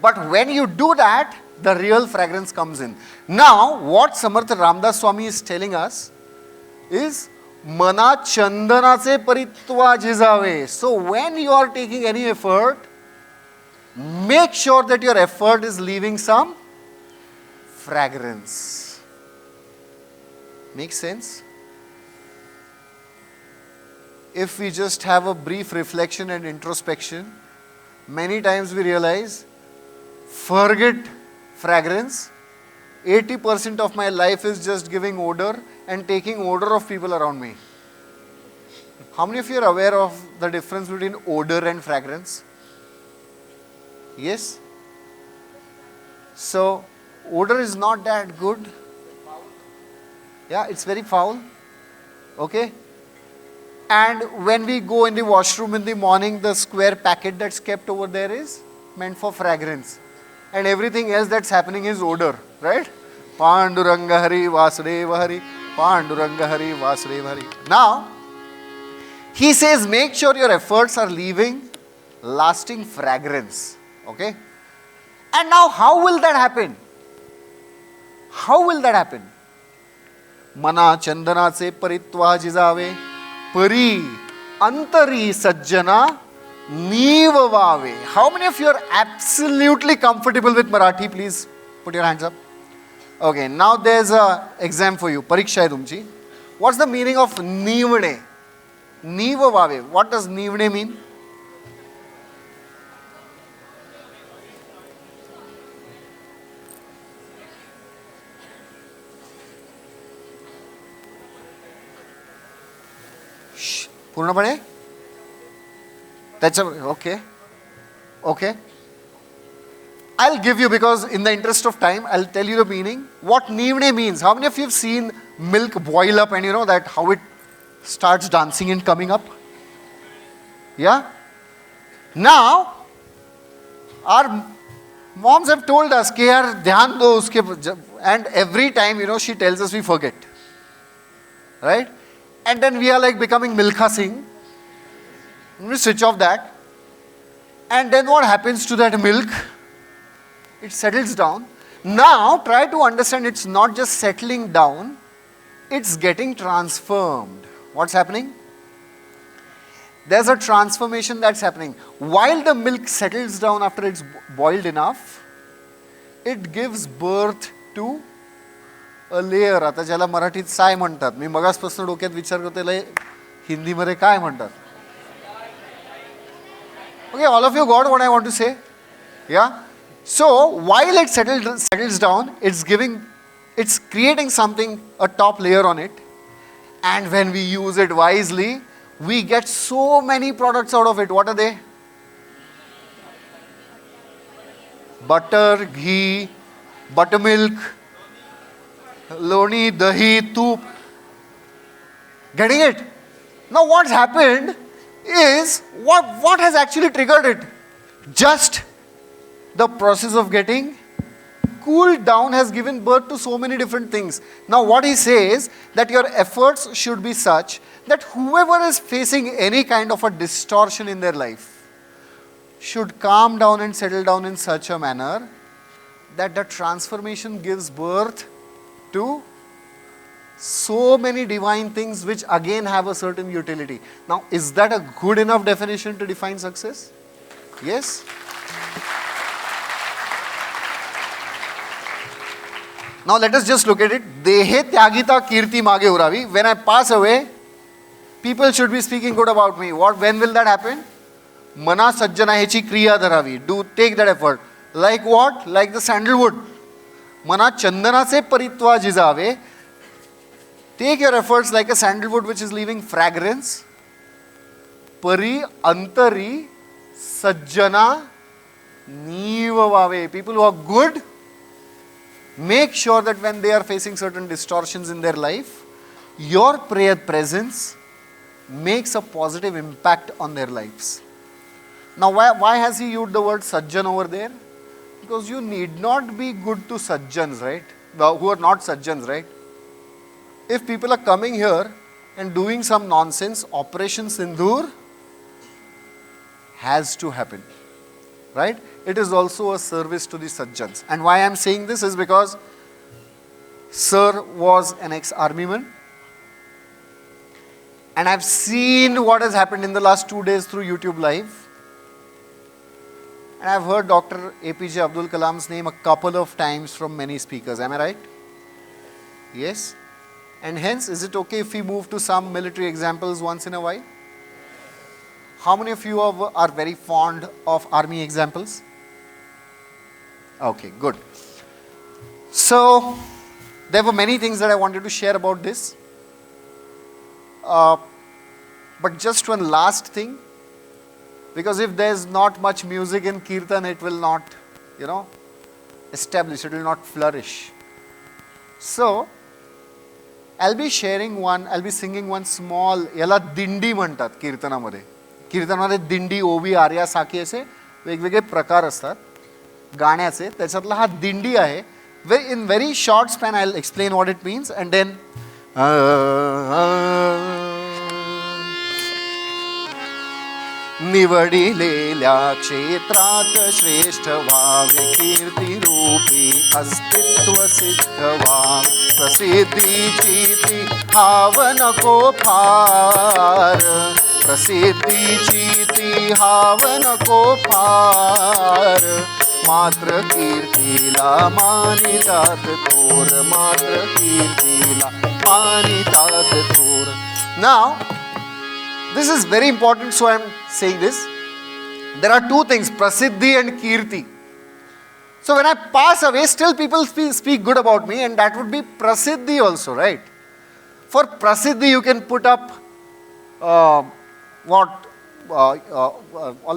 But when you do that, the real fragrance comes in. Now, what Samartha Ramdas Swami is telling us is, mana chandanache paritva jizave. So when you are taking any effort, make sure that your effort is leaving some fragrance. Make sense? If we just have a brief reflection and introspection, many times we realize, forget fragrance, 80% of my life is just giving odor and taking odor of people around me. How many of you are aware of the difference between odor and fragrance? Yes? So, odor is not that good. Yeah, it's very foul. Okay? And when we go in the washroom in the morning, the square packet that's kept over there is meant for fragrance. And everything else that's happening is odor, right? Panduranga Hari Vasudeva Hari, Panduranga Hari Vasudeva Hari. Now, He says, make sure your efforts are leaving lasting fragrance. Okay? And now, how will that happen? How will that happen? Mana chandanache paritva jizave, pari antari sajjana nivavave. How many of you are absolutely comfortable with Marathi? Please put your hands up. Okay, now there's a exam for you. Pariksha hai tumchi. What's the meaning of nivne? Nivavave. What does nivne mean? पूर्णपणे त्याच्या okay. I'll give you, because in the interest of time, I'll tell you the meaning. What nivne means. How many of you have seen milk boil up and you know that how it starts dancing and coming up? Yeah? Now, our moms have told us, कि यार ध्यान दो उसके, and every time, you know, she tells us we forget. Right? And then we are like becoming Milkha Singh. We switch off that. And then what happens to that milk? It settles down. Now try to understand, it's not just settling down, it's getting transformed. What's happening? There's a transformation that's happening. While the milk settles down after it's boiled enough, it gives birth to a layer. आता ज्याला मराठीत साय म्हणतात. मी मगासपासून डोक्यात विचार करतोय हिंदीमध्ये काय म्हणतात. Okay, all of you got what I want to say? Yeah? So, while it settles down, it's creating something, a top layer on it. And when we use it wisely, we get so many products out of it. What are they? Butter, ghee, buttermilk, loni, dahi, toop. Getting it? Now what's happened is, what has actually triggered it? Just the process of getting cooled down has given birth to so many different things. Now what he says, that your efforts should be such that whoever is facing any kind of a distortion in their life should calm down and settle down in such a manner that the transformation gives birth to so many divine things which again have a certain utility. Now, is that a good enough definition to define success? Yes? Now let us just look at it. Dehe tyagita kirti mage uravi. When I pass away, people should be speaking good about me. When will that happen? Mana sajjana hechi kriya dharavi. Take that effort. Like what? Like the sandalwood. Mana chandana se paritva jizave. Take your efforts like a sandalwood which is leaving fragrance. Pari antari sajjana nivavave. People who are good, make sure that when they are facing certain distortions in their life, your prayer presence makes a positive impact on their lives. Now why has he used the word sajjan over there? Because you need not be good to sajjans, right? Who are not sajjans, right? If people are coming here and doing some nonsense, Operation Sindoor has to happen, right? It is also a service to the sajjans. And why I am saying this is because Sir was an ex-army man. And I have seen what has happened in the last 2 days through YouTube Live. And I have heard Dr. APJ Abdul Kalam's name a couple of times from many speakers. Am I right? Yes? And hence, is it okay if we move to some military examples once in a while? How many of you are very fond of army examples? Okay, good. So, there were many things that I wanted to share about this. But just one last thing. Because if there is not much music in Kirtan, it will not, establish, it will not flourish. So, I'll be singing one small, याला दिंडी म्हणतात कीर्तनामध्ये. कीर्तनामध्ये दिंडी, ओवी, आर्या, साकी असे वेगवेगळे प्रकार असतात गाण्याचे. त्याच्यातला हा दिंडी आहे. In very short span, I'll explain what it means and then निवडिलेल्या क्षेत्रात श्रेष्ठ व्हावे, कीर्तिरूपी अस्तित्व सिद्ध व्हावे, प्रसिद्धीची ती हाव नको फार, प्रसिद्धीची ती हाव नको फार, मात्र कीर्तीला मानितात थोर, मात्र कीर्तीला मानितात थोर. Now, this is very important, so I am saying this. There are two things, prasiddhi and kirti. So when I pass away, still people speak good about me, and that would be prasiddhi also, right? For prasiddhi, you can put up all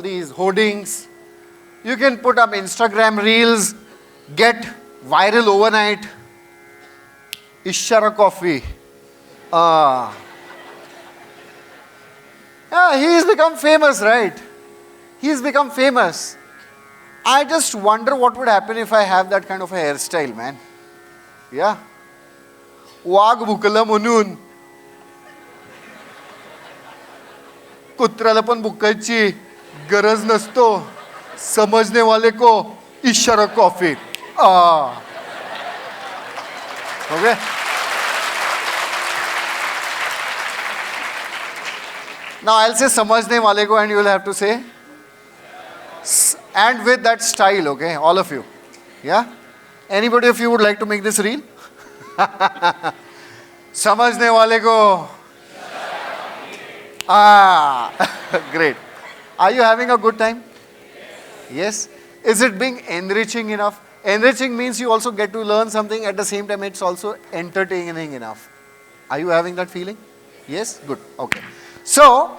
these hoardings. You can put up Instagram reels, get viral overnight. Ishara coffee. Yeah, he's become famous, right? He's become famous. I just wonder what would happen if I have that kind of a hairstyle, man. Yeah. वाघ भुकलं म्हणून कुत्र्याला पण भुकायची गरज नसतो, समजने वाले को इशारा coffee. Okay. Now I'll say समझने वाले को, and you will have to say, and with that style, okay, all of you. Yeah? Anybody of you would like to make this reel? समझने वाले को. Great. Are you having a good time? Yes. Is it being enriching enough? Enriching means you also get to learn something, at the same time it's also entertaining enough. Are you having that feeling? Yes? Good. Okay. So,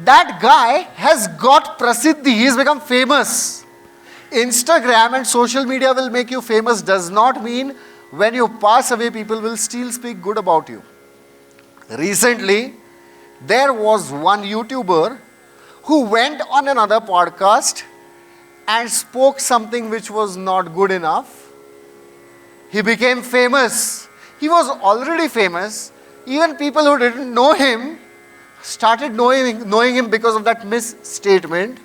that guy has got prasiddhi, he has become famous. Instagram and social media will make you famous does not mean when you pass away people will still speak good about you. Recently, there was one YouTuber who went on another podcast and spoke something which was not good enough. He became famous. He was already famous. Even people who didn't know him started knowing him because of that misstatement.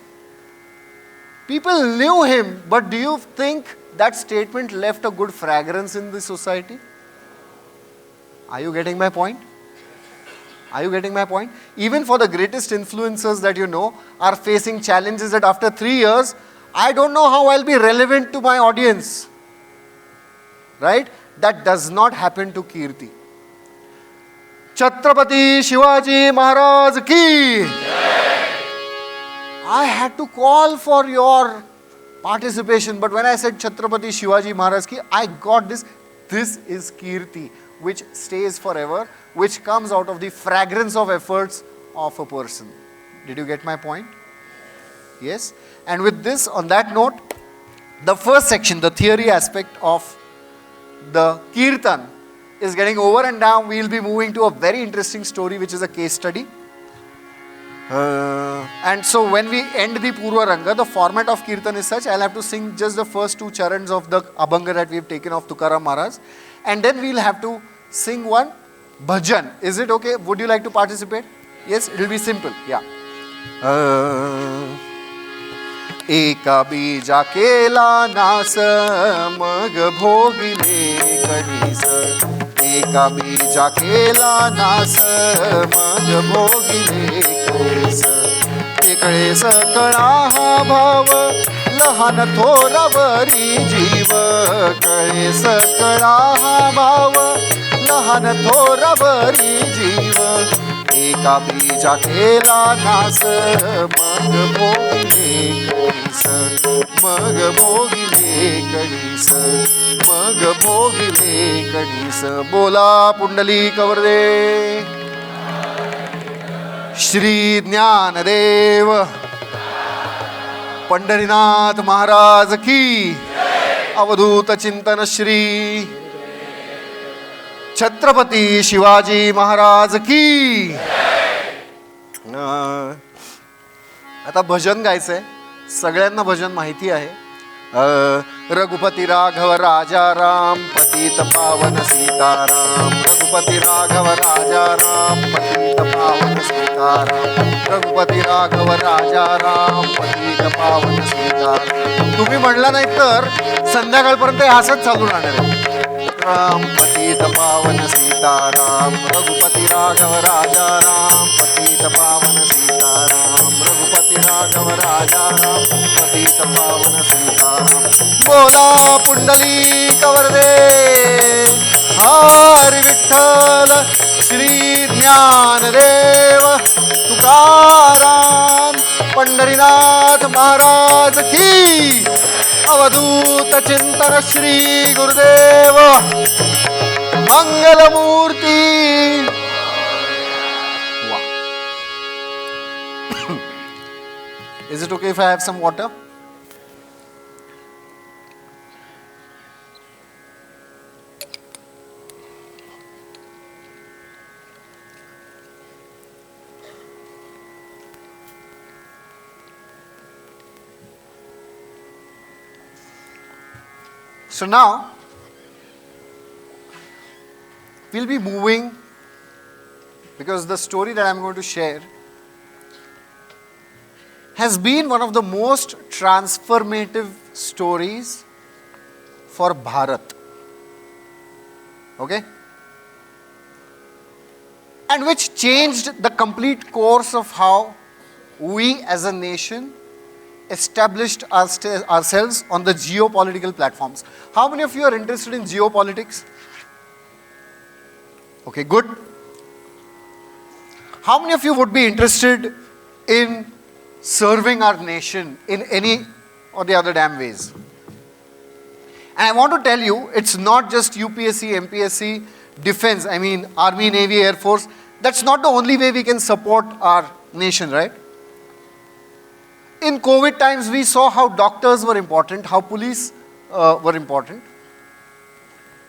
People knew him, but do you think that statement left a good fragrance in the society? Are you getting my point? Are you getting my point? Even for the greatest influencers that you know are facing challenges that after 3 years, I don't know how I'll be relevant to my audience. Right? That does not happen to Kirti. Chhatrapati Shivaji Maharaj ki. I had to call for your participation, but when I said Chhatrapati Shivaji Maharaj ki, I got this. This is Kirti, which stays forever, which comes out of the fragrance of efforts of a person. Did you get my point? Yes? And with this, on that note, the first section, the theory aspect of the Kirtan is getting over, and now we will be moving to a very interesting story which is a case study. And so when we end the Purva Ranga, the format of Kirtan is such, I'll have to sing just the first 2 charans of the Abhanga that we have taken of Tukaram Maharaj, and then we'll have to sing one bhajan. Is it okay? Would you like to participate? Yes, it will be simple. Yeah. एका बीजा केला नास मग भोगिले कणीस, एका बीजा केला नास मग भोगिले कणीस, एकळेस कळा हा भाव लहान थोरावरी जीव, कळेस कळा हा भाव लहान थोरावरी जीव, एका बीजा केला नास मग भोगिले कणीस, मग भोगिले कणीस, मग भोगिले कणीस. बोला पुंडलिक वरदे श्री ज्ञानदेव पंढरीनाथ महाराज की. अवधूत चिंतन श्री छत्रपती शिवाजी महाराज की. आता भजन गायचंय. सगळ्यांना भजन माहिती आहे. रघुपती राघव राजा राम पतित पावन सीताराम रघुपति राघव राजा राम पतित पावन सीताराम रघुपति राघव राजा राम पतित पावन सीताराम. तुम्ही म्हणला नाही तर संध्याकाळपर्यंत हे असंच चालू राहणार आहे. राम पतित पावन सीताराम रघुपति राघव राजा राम पतित पावन सीताराम रघुपति राघव राजा राम पतित पावन सीताराम. बोला पुंडली कवरदे हरी विठ्ठल श्री ज्ञानदेव तुकाराम पंढरीनाथ महाराज की. अवधूत चिंतन Shri Gurudev Mangalmurti. Is it okay if I have some water? So now, we'll be moving, because the story that I'm going to share has been one of the most transformative stories for Bharat. Okay? And which changed the complete course of how we as a nation established ourselves on the geopolitical platforms. How many of you are interested in geopolitics? Okay, good. How many of you would be interested in serving our nation in any or the other damn ways? And I want to tell you, it's not just UPSC, MPSC, defense, I mean Army, Navy, Air Force. That's not the only way we can support our nation, right? In COVID times, we saw how doctors were important, how police were important.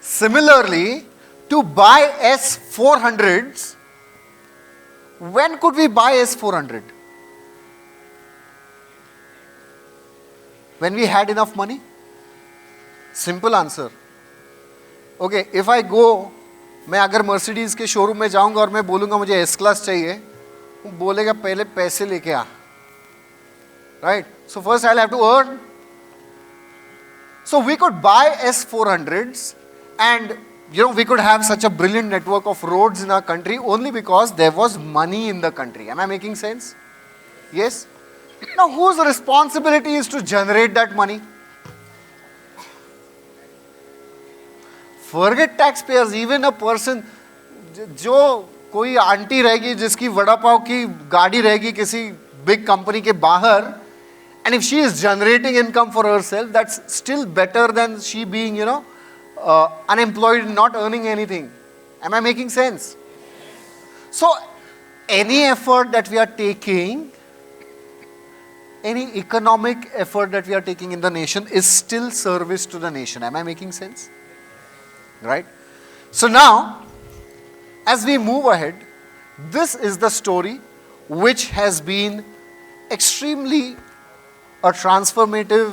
Similarly, to buy S-400s, when could we buy S-400? When we had enough money? Simple answer. Okay, if I go, मैं अगर Mercedes के showroom में जाऊंगा और मैं बोलूंगा मुझे S class चाहिए, वो बोलेगा पहले पैसे लेके आ. Right? So first I'll have to earn. So we could buy S-400s and we could have such a brilliant network of roads in our country only because there was money in the country. Am I making sense? Yes? Now whose responsibility is to generate that money? Forget taxpayers, even a person, जो कोई aunty रहेगी जिसकी वड़ा पाव की गाड़ी रहेगी किसी big company के बाहर, and if she is generating income for herself, that's still better than she being, unemployed and not earning anything. Am I making sense? So, any effort that we are taking, any economic effort that we are taking in the nation is still service to the nation. Am I making sense? Right? So now, as we move ahead, this is the story which has been extremely a transformative,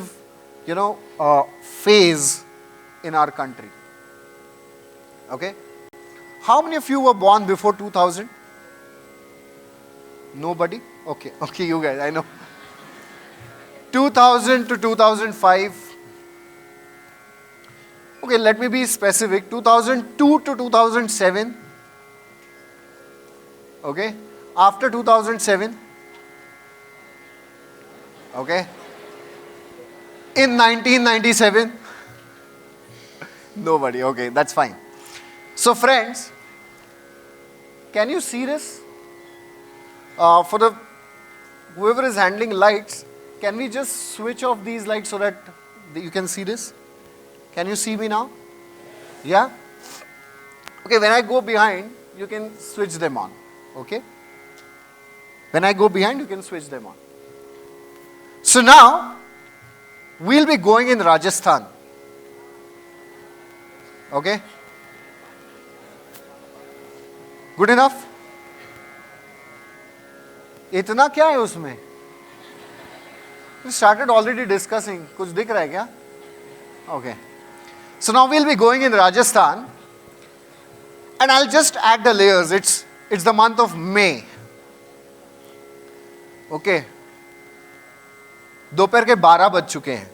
phase in our country. Okay? How many of you were born before 2000? Nobody? Okay, you guys, I know. 2000 to 2005. Okay, let me be specific. 2002 to 2007. Okay? After 2007. Okay? In 1997. Nobody. Okay, that's fine. So friends, can you see this? For whoever is handling lights, can we just switch off these lights so that you can see this? Can you see me now? Yeah? Okay, when I go behind, you can switch them on. Okay? When I go behind, you can switch them on. So now, we'll be going in Rajasthan. Okay? Good enough? इतना क्या है उसमें? We started already discussing. कुछ दिख रहा है क्या? Okay. So now we'll be going in Rajasthan, and I'll just add the layers. It's the month of May. Okay. दोपहर के 12 बज चुके हैं.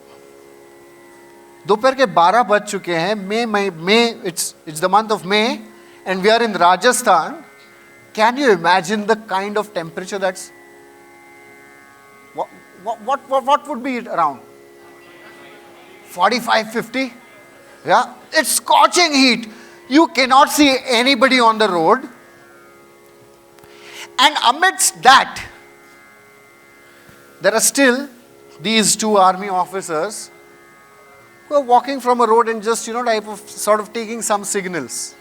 दोपहर के 12 बज चुके हैं. May, it's the month of May, and we are in Rajasthan. Can you imagine the kind of temperature that's... What would be around? 45, 50? Yeah, it's scorching heat. You cannot see anybody on the road. And amidst that, there are still these two army officers who are walking from a road and just, sort of taking some signals.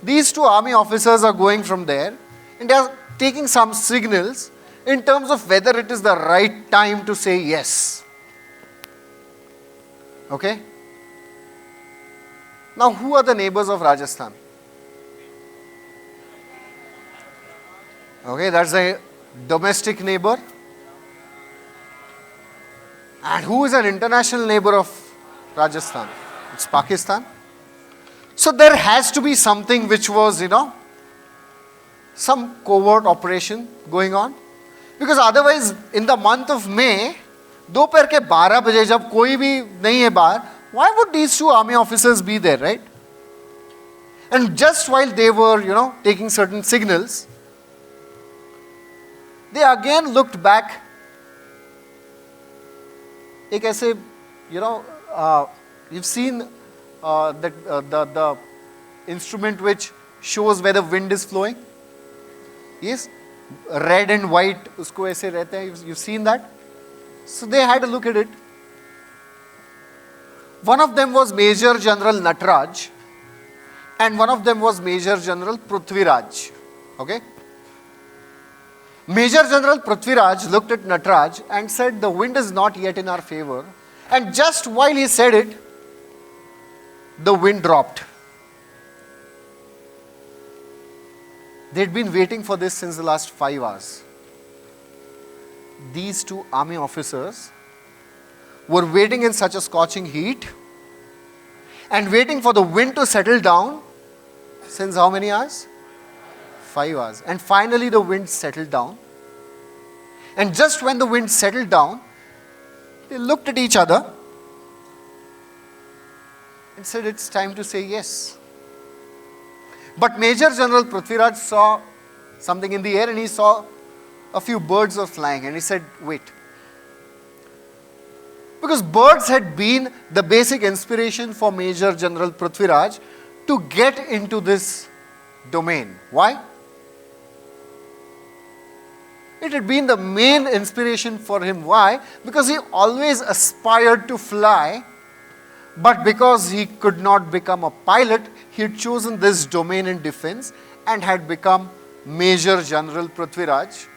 These two army officers are going from there and they are taking some signals in terms of whether it is the right time to say yes. Okay? Now, who are the neighbors of Rajasthan? Okay, that's a domestic neighbor. And who is an international neighbor of Rajasthan? It's Pakistan. So there has to be something which was, some covert operation going on. Because otherwise, in the month of May, दोपहर के 12 बजे जब कोई भी नहीं है बाहर, why would these two army officers be there, right? And just while they were, taking certain signals, they again looked back. एक ऐसे, you've seen the instrument which shows where the wind is flowing. Yes, red and white, उसको ऐसे रहते हैं. You've seen that. So they had a look at it. One of them was Major General Nataraj, and one of them was Major General Prithviraj. Okay. Major General Prithviraj looked at Nataraj and said, the wind is not yet in our favor. And just while he said it, the wind dropped. They'd been waiting for this since the last 5 hours. These two army officers were waiting in such a scorching heat and waiting for the wind to settle down since how many hours? 5 hours. And finally the wind settled down. And just when the wind settled down, they looked at each other and said, it's time to say yes. But Major General Prithviraj saw something in the air and he saw a few birds were flying and he said, wait. Because birds had been the basic inspiration for Major General Prithviraj to get into this domain. Why? It had been the main inspiration for him. Why? Because he always aspired to fly, but because he could not become a pilot, he had chosen this domain in defense and had become Major General Prithviraj.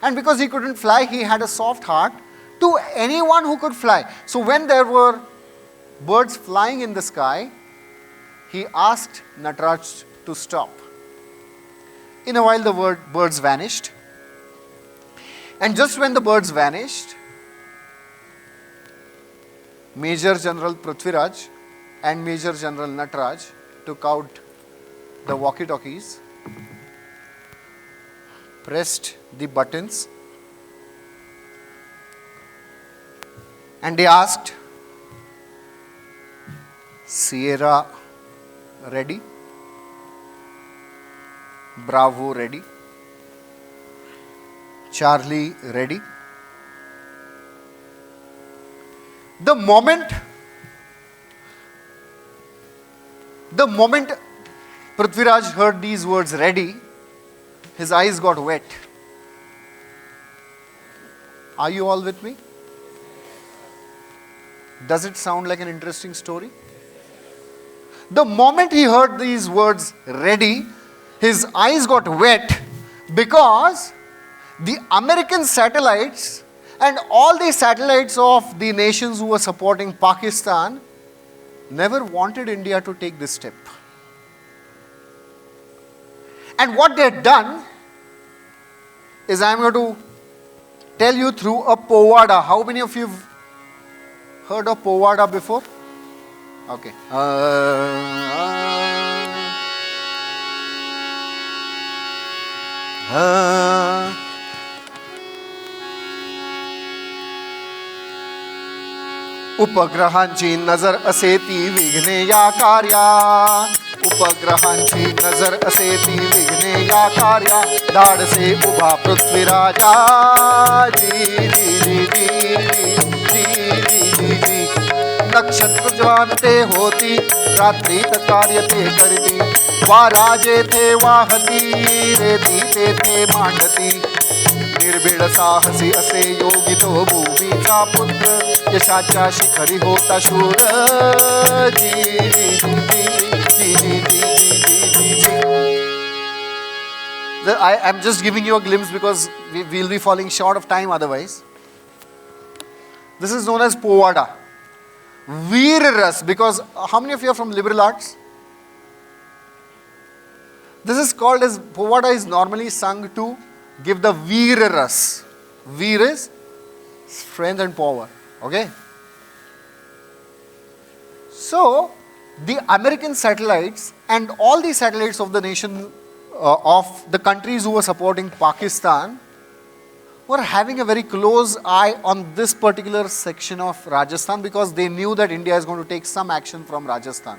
And because he couldn't fly, he had a soft heart to anyone who could fly. So when there were birds flying in the sky, he asked Nataraj to stop. In a while, the birds vanished. And just when the birds vanished, Major General Prithviraj and Major General Nataraj took out the walkie-talkies, pressed the buttons, and they asked, Sierra ready? Bravo ready? Charlie ready? The moment Prithviraj heard these words ready, his eyes got wet. Are you all with me? Does it sound like an interesting story? The moment he heard these words ready, his eyes got wet because the American satellites and all the satellites of the nations who were supporting Pakistan never wanted India to take this step. And what they had done is, I am going to tell you through a povada. How many of you have Heard of Povada before? Okay. उपग्रहांची नजर असे ती विघ्ने या कार्या, उपग्रहांची नजर असे ती विघ्ने या कार्या, धाडसे उभा पृथ्वीराजा जी जी जी जी जी जी जी जी. नक्षत्र ज्वान ते होती, रात्रीत कार्य ते करती, वारा जेथे वाहती, रेती तेथे मांडती. निर्भीड साहसी असे योगी तो भूमीचा पुत्र, यशाच्या शिखरी होता शूर जी जी जी जी जी जी जी. I am just giving you a glimpse because we will be falling short of time otherwise. This is known as Povada. Veer Ras, because how many of you are from liberal arts? This is called as, Povada is normally sung to give the Veer Ras. Veer is strength and power. Okay? So, the American satellites and all the satellites of the nation, of the countries who were supporting Pakistan, were having a very close eye on this particular section of Rajasthan because they knew that India is going to take some action from Rajasthan.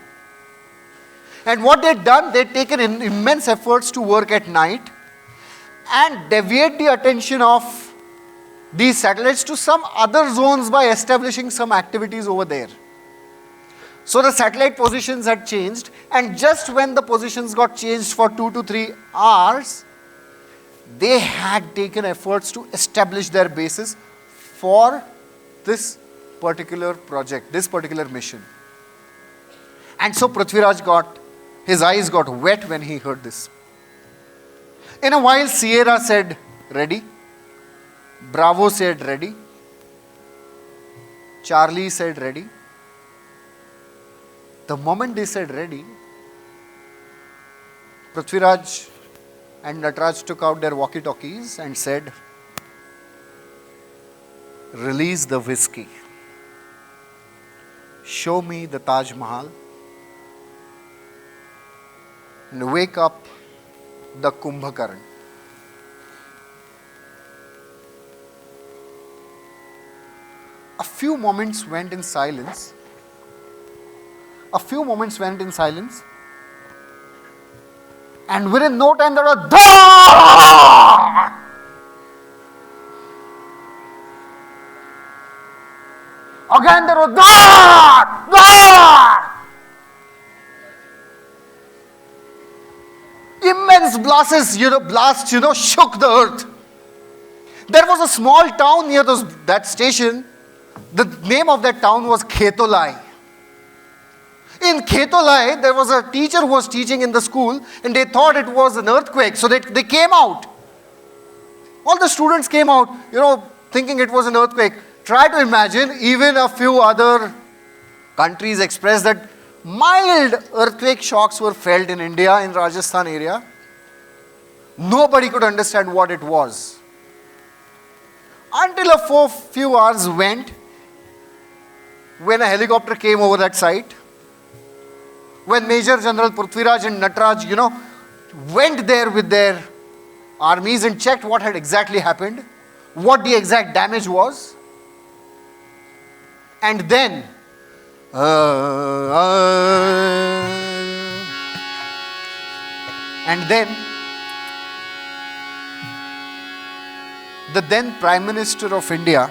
And what they'd done, they'd taken immense efforts to work at night and deviate the attention of these satellites to some other zones by establishing some activities over there. So the satellite positions had changed, and just when the positions got changed for 2 to 3 hours, they had taken efforts to establish their bases for this particular project, this particular mission. And so Prithviraj his eyes got wet when he heard this. In a while, Sierra said, ready. Bravo said, ready. Charlie said, ready. The moment they said ready, Prithviraj and Nataraj took out their walkie-talkies and said, release the whiskey. Show me the Taj Mahal. And wake up the Kumbhakaran. A few moments went in silence. And within no time there was Daaaaaaah! Again there was Daaaaaaah! Immense blasts, shook the earth. There was a small town near that station. The name of that town was Khetolai. In Khetolai, there was a teacher who was teaching in the school, and they thought it was an earthquake, so they came out. All the students came out, thinking it was an earthquake. Try to imagine, even a few other countries expressed that mild earthquake shocks were felt in India, in Rajasthan area. Nobody could understand what it was. Until a few hours went, when a helicopter came over that site, when Major General Prithviraj and Nataraj, went there with their armies and checked what had exactly happened, what the exact damage was. And then, the then Prime Minister of India,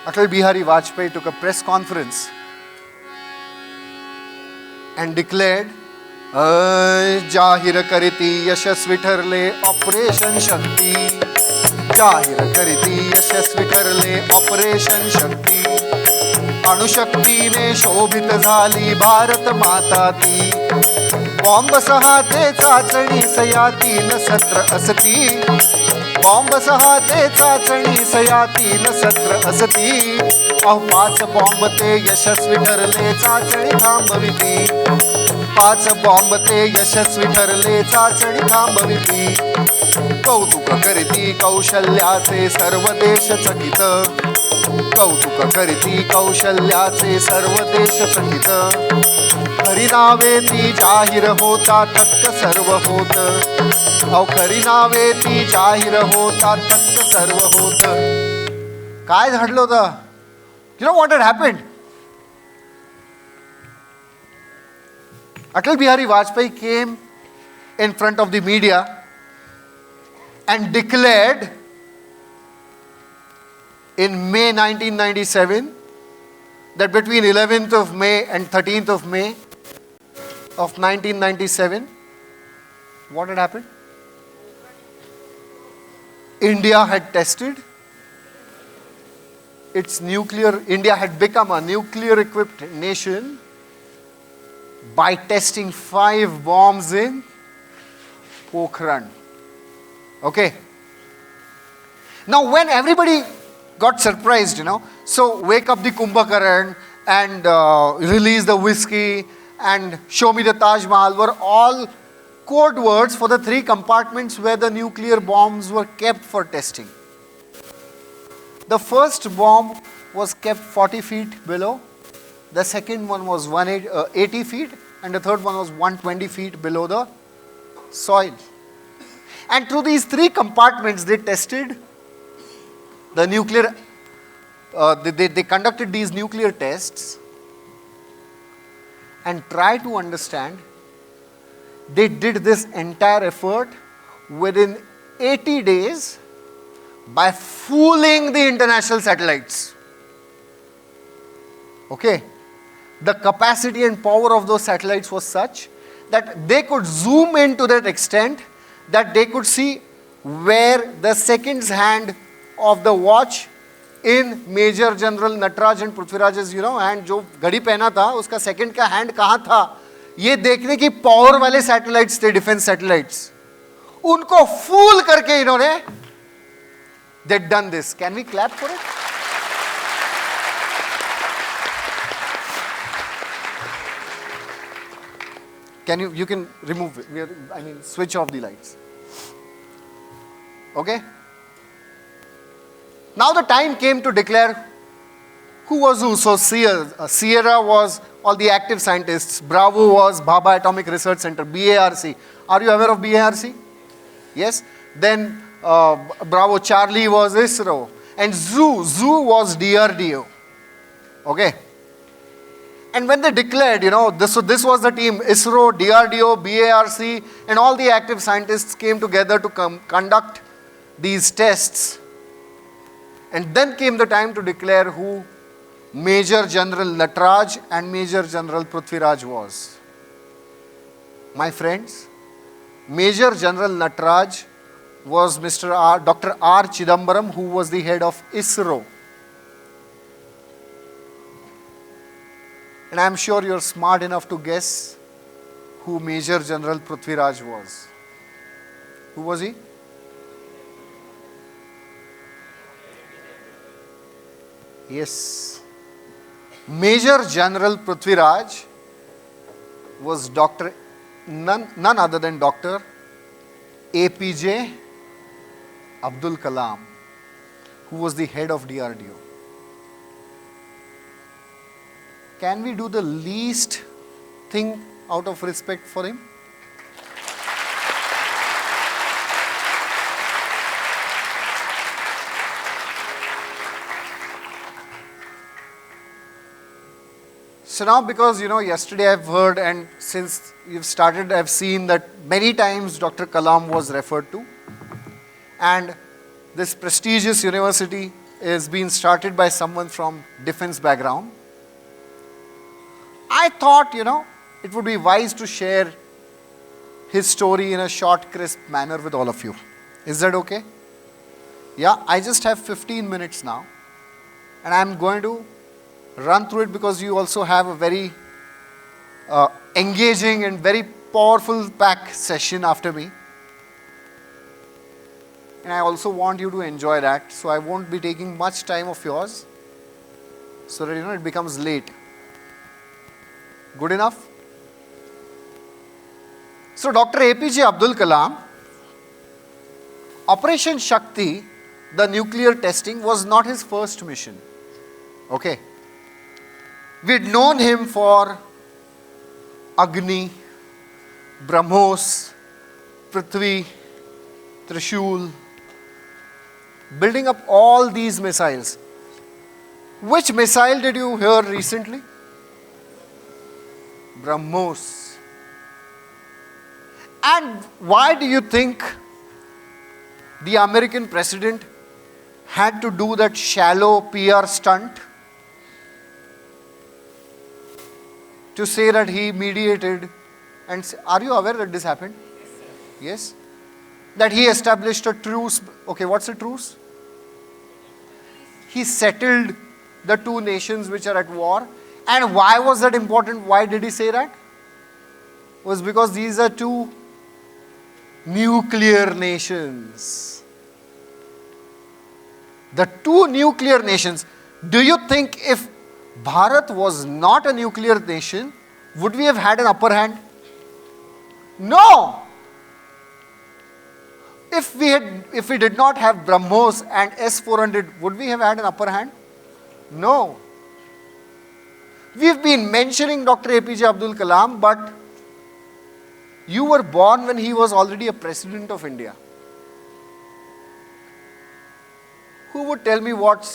Atal Bihari Vajpayee, took a press conference and declared, Jahir kariti yashasvi tharle Operation Shakti. Jahir kariti yashasvi tharle Operation Shakti. अणुशक्तीने शोभित झाली भारत माता ती. Bomb सहाते चाचणी सया 3 सत्र असती. Bomb सहाते चाचणी सया 3 सत्र असती. 5 बॉम्ब ते यशस्वी ठरले चाचणी थांबविती. 5 बॉम्ब ते यशस्वी ठरले चाचणी थांबविली. कौतुक करीती कौशल्याचे सर्व देश चकित. कौतुक करीती कौशल्याचे सर्व देश चकित. खरी नावे ती जाहीर होता थक्क सर्व होत. अहो खरी नावे ती जाहीर होता थक्क सर्व होत. काय घडलं होतं? You know what had happened? Atal Bihari Vajpayee came in front of the media and declared in May 1997 that between 11th of May and 13th of May of 1997, what had happened? India had tested its nuclear, India had become a nuclear equipped nation by testing 5 bombs in Pokhran. Okay. Now when everybody got surprised, so wake up the Kumbhakaran and release the whiskey and show me the Taj Mahal were all code words for the 3 compartments where the nuclear bombs were kept for testing. The first bomb was kept 40 feet below, the second one was 80 feet, and the third one was 120 feet below the soil. And through these 3 compartments they tested the nuclear, they conducted these nuclear tests and tried to understand. They did this entire effort within 80 days by fooling the international satellites. Okay. The capacity and power of those satellites was such that they could zoom in to that extent that they could see where the seconds hand of the watch in Major General Nataraj and Prithviraj's hand जो घड़ी पहना था उसका second का hand कहाँ था ये देखने की पावर वाले सैटेलाइट्स थे, डिफेंस सैटेलाइट्स. उनको फूल करके इन्होंने they done this. Can we clap for it? You can remove it. Switch off the lights. Okay? Now the time came to declare who was who. So Sierra was all the active scientists. Bravo was Bhabha Atomic Research Center, BARC. Are you aware of BARC? Yes? Then Bravo Charlie was ISRO. And Zoo was DRDO. Okay? And when they declared, this was the team, ISRO, DRDO, BARC, and all the active scientists came together to conduct these tests. And then came the time to declare who Major General Nataraj and Major General Prithviraj was. My friends, Major General Nataraj was Dr. R. Chidambaram, who was the head of ISRO. And I am sure you are smart enough to guess who Major General Prithviraj was. Who was he? Yes. Major General Prithviraj was none other than Dr. APJ Abdul Kalam, who was the head of DRDO. Can we do the least thing out of respect for him? So now because, yesterday I've heard and since you've started, I've seen that many times Dr. Kalam was referred to. And this prestigious university is being started by someone from defense background. I thought, it would be wise to share his story in a short, crisp manner with all of you. Is that okay? Yeah, I just have 15 minutes now. And I'm going to run through it because you also have a very engaging and very powerful pack session after me. And I also want you to enjoy that. So I won't be taking much time of yours so that, it becomes late. Good enough? So Dr. APJ Abdul Kalam, Operation Shakti, the nuclear testing, was not his first mission. Okay. We'd known him for Agni, BrahMos, Prithvi, Trishul, building up all these missiles. Which missile did you hear recently? BrahMos. And why do you think the American president had to do that shallow PR stunt to say that he mediated? And are you aware that this happened? Yes? That he established a truce. Okay, what's a truce? He settled the two nations which are at war. And why was that important? Why did he say that? Was because these are two nuclear nations. The two nuclear nations. Do you think if Bharat was not a nuclear nation, would we have had an upper hand? No! If we did not have BrahMos and S-400, would we have had an upper hand? No. We've been mentioning Dr. APJ Abdul Kalam, but you were born when he was already a president of India. Who would tell me what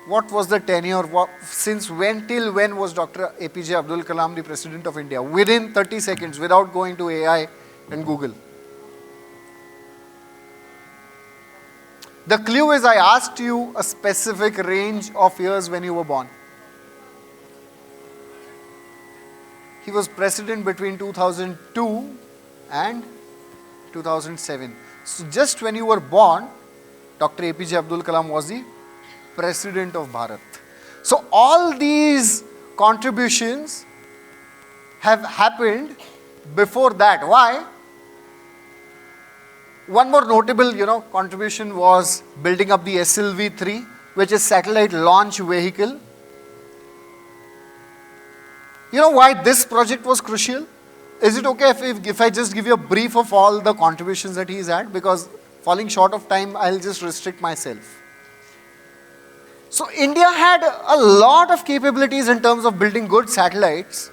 was the tenure, since when till when was Dr. APJ Abdul Kalam the president of India? Within 30 seconds, without going to AI and Google. The clue is I asked you a specific range of years when you were born. He was president between 2002 and 2007. So just when you were born, Dr. APJ Abdul Kalam was the president of Bharat. So all these contributions have happened before that. Why? One more notable, contribution was building up the SLV-3, which is satellite launch vehicle. You know why this project was crucial? Is it okay if I just give you a brief of all the contributions that he's had? Because falling short of time, I'll just restrict myself. So India had a lot of capabilities in terms of building good satellites.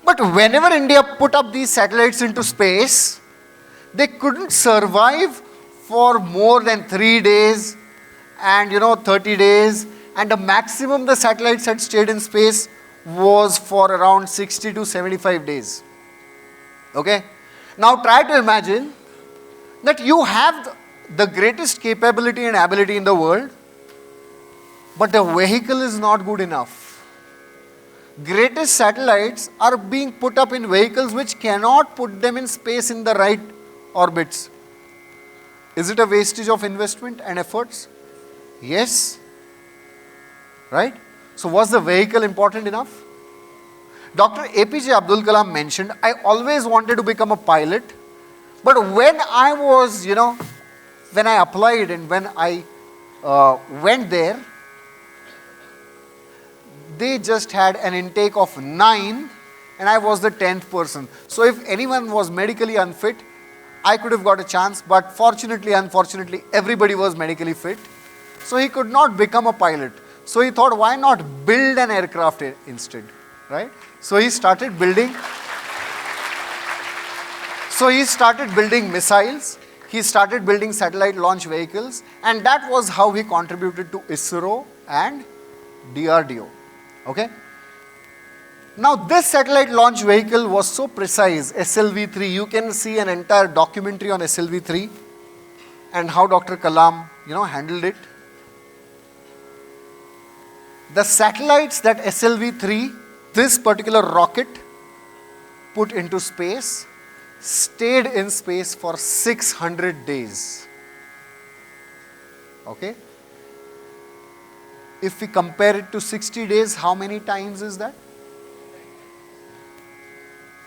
But whenever India put up these satellites into space, they couldn't survive for more than 3 days and 30 days. And the maximum the satellites had stayed in space was for around 60 to 75 days. Okay? Now try to imagine that you have the greatest capability and ability in the world, but the vehicle is not good enough. Greatest satellites are being put up in vehicles which cannot put them in space in the right orbits. Is it a wastage of investment and efforts? Yes. Right? So was the vehicle important enough? Dr. APJ Abdul Kalam mentioned, I always wanted to become a pilot, but when I was, when I applied and when I went there, they just had an intake of 9 and I was the 10th person. So if anyone was medically unfit, I could have got a chance, but fortunately, unfortunately, everybody was medically fit. So he could not become a pilot. So he thought, why not build an aircraft instead, right? So he started building missiles, he started building satellite launch vehicles, and that was how he contributed to ISRO and DRDO. Okay? Now this satellite launch vehicle was so precise, SLV-3, you can see an entire documentary on SLV-3 and how Dr. Kalam, handled it. The satellites that SLV-3, this particular rocket, put into space, stayed in space for 600 days. Okay? If we compare it to 60 days, how many times is that?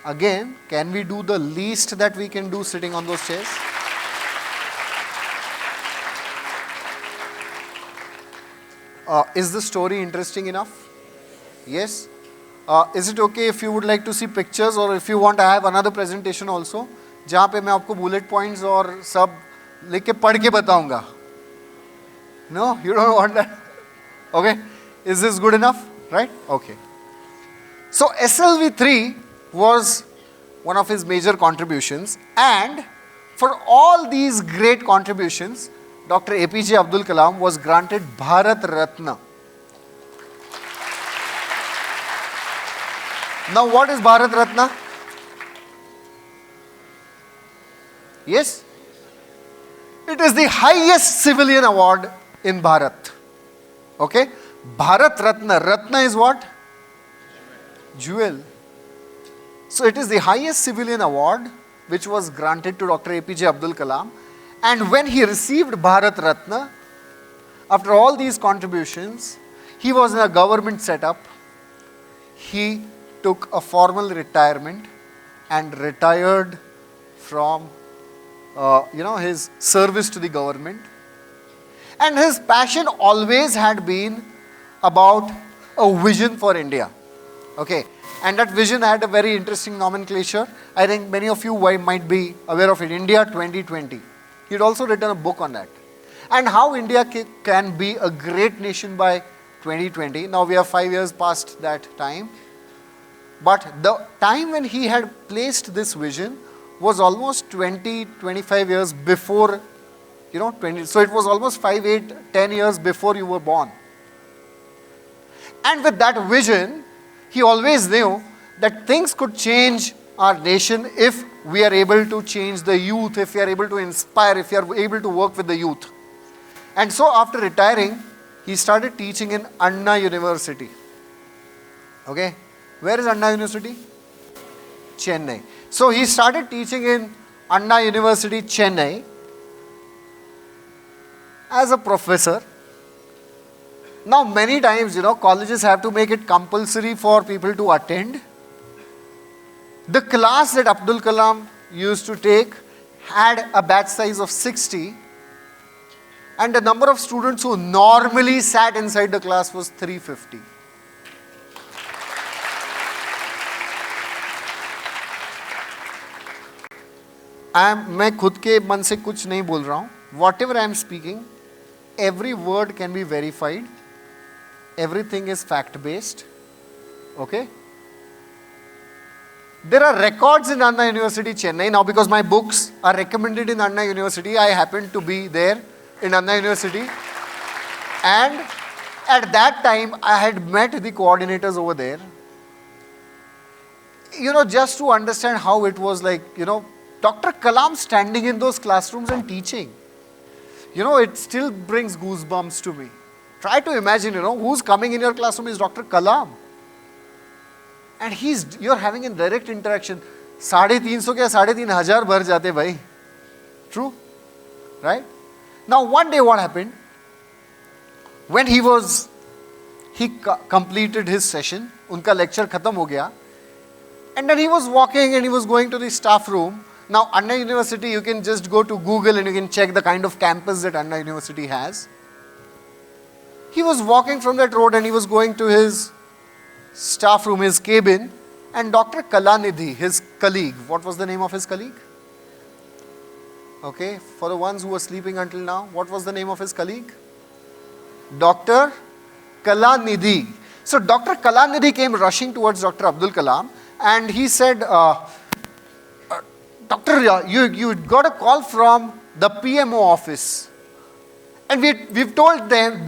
Again, can we do the least that we can do sitting on those chairs? Is the story interesting enough? Yes? Is it okay if you would like to see pictures, or if you want, I have another presentation also, जहाँ पे मैं आपको bullet points और सब लिख के पढ़ के बताऊंगा. No, you don't want that. Okay, is this good enough? Right? Okay. So SLV3 was one of his major contributions, and for all these great contributions, Dr. APJ Abdul Kalam was granted Bharat Ratna. Now what is Bharat Ratna? Yes? It is the highest civilian award in Bharat. Okay? Bharat Ratna. Ratna is what? Jewel. So it is the highest civilian award which was granted to Dr. APJ Abdul Kalam. And when he received Bharat Ratna, after all these contributions, he was in a government setup. He took a formal retirement and retired from his service to the government. And his passion always had been about a vision for India. Okay, and that vision had a very interesting nomenclature. I think many of you might be aware of it, India 2020. He had also written a book on that. And how India can be a great nation by 2020. Now we are 5 years past that time. But the time when he had placed this vision was almost 20-25 years before, 20. So it was almost 5, 8, 10 years before you were born. And with that vision, he always knew that things could change our nation if we are able to change the youth, if we are able to inspire, if we are able to work with the youth. And so after retiring, he started teaching in Anna University. Okay, where is Anna University? Chennai. So he started teaching in Anna University, Chennai, as a professor. Now many times, colleges have to make it compulsory for people to attend. The class that Abdul Kalam used to take had a batch size of 60, and the number of students who normally sat inside the class was 350. मैं खुद के मन से कुछ नहीं बोल रहा हूँ. Whatever I am speaking, every word can be verified. Everything is fact-based. Okay? There are records in Anna University, Chennai. Now, because my books are recommended in Anna University, I happen to be there in Anna University. And at that time, I had met the coordinators over there. Just to understand how it was like, Dr. Kalam standing in those classrooms and teaching. It still brings goosebumps to me. Try to imagine, who's coming in your classroom is Dr. Kalam. And you're having a direct interaction. 350 क्या 3,500 भर जाते भाई. True? Right? Now one day what happened? When he completed his session, उनका lecture खत्म हो गया. And then he was walking and he was going to the staff room. Now Anna University, you can just go to Google and you can check the kind of campus that Anna University has. He was walking from that road and he was going to his staff room, his cabin, and Dr. Kalanidhi, his colleague. What was the name of his colleague? Okay, for the ones who were sleeping until now, what was the name of his colleague? Dr. Kalanidhi. So Dr. Kalanidhi came rushing towards Dr. Abdul Kalam and he said, Doctor, you got a call from the PMO office. And we've told them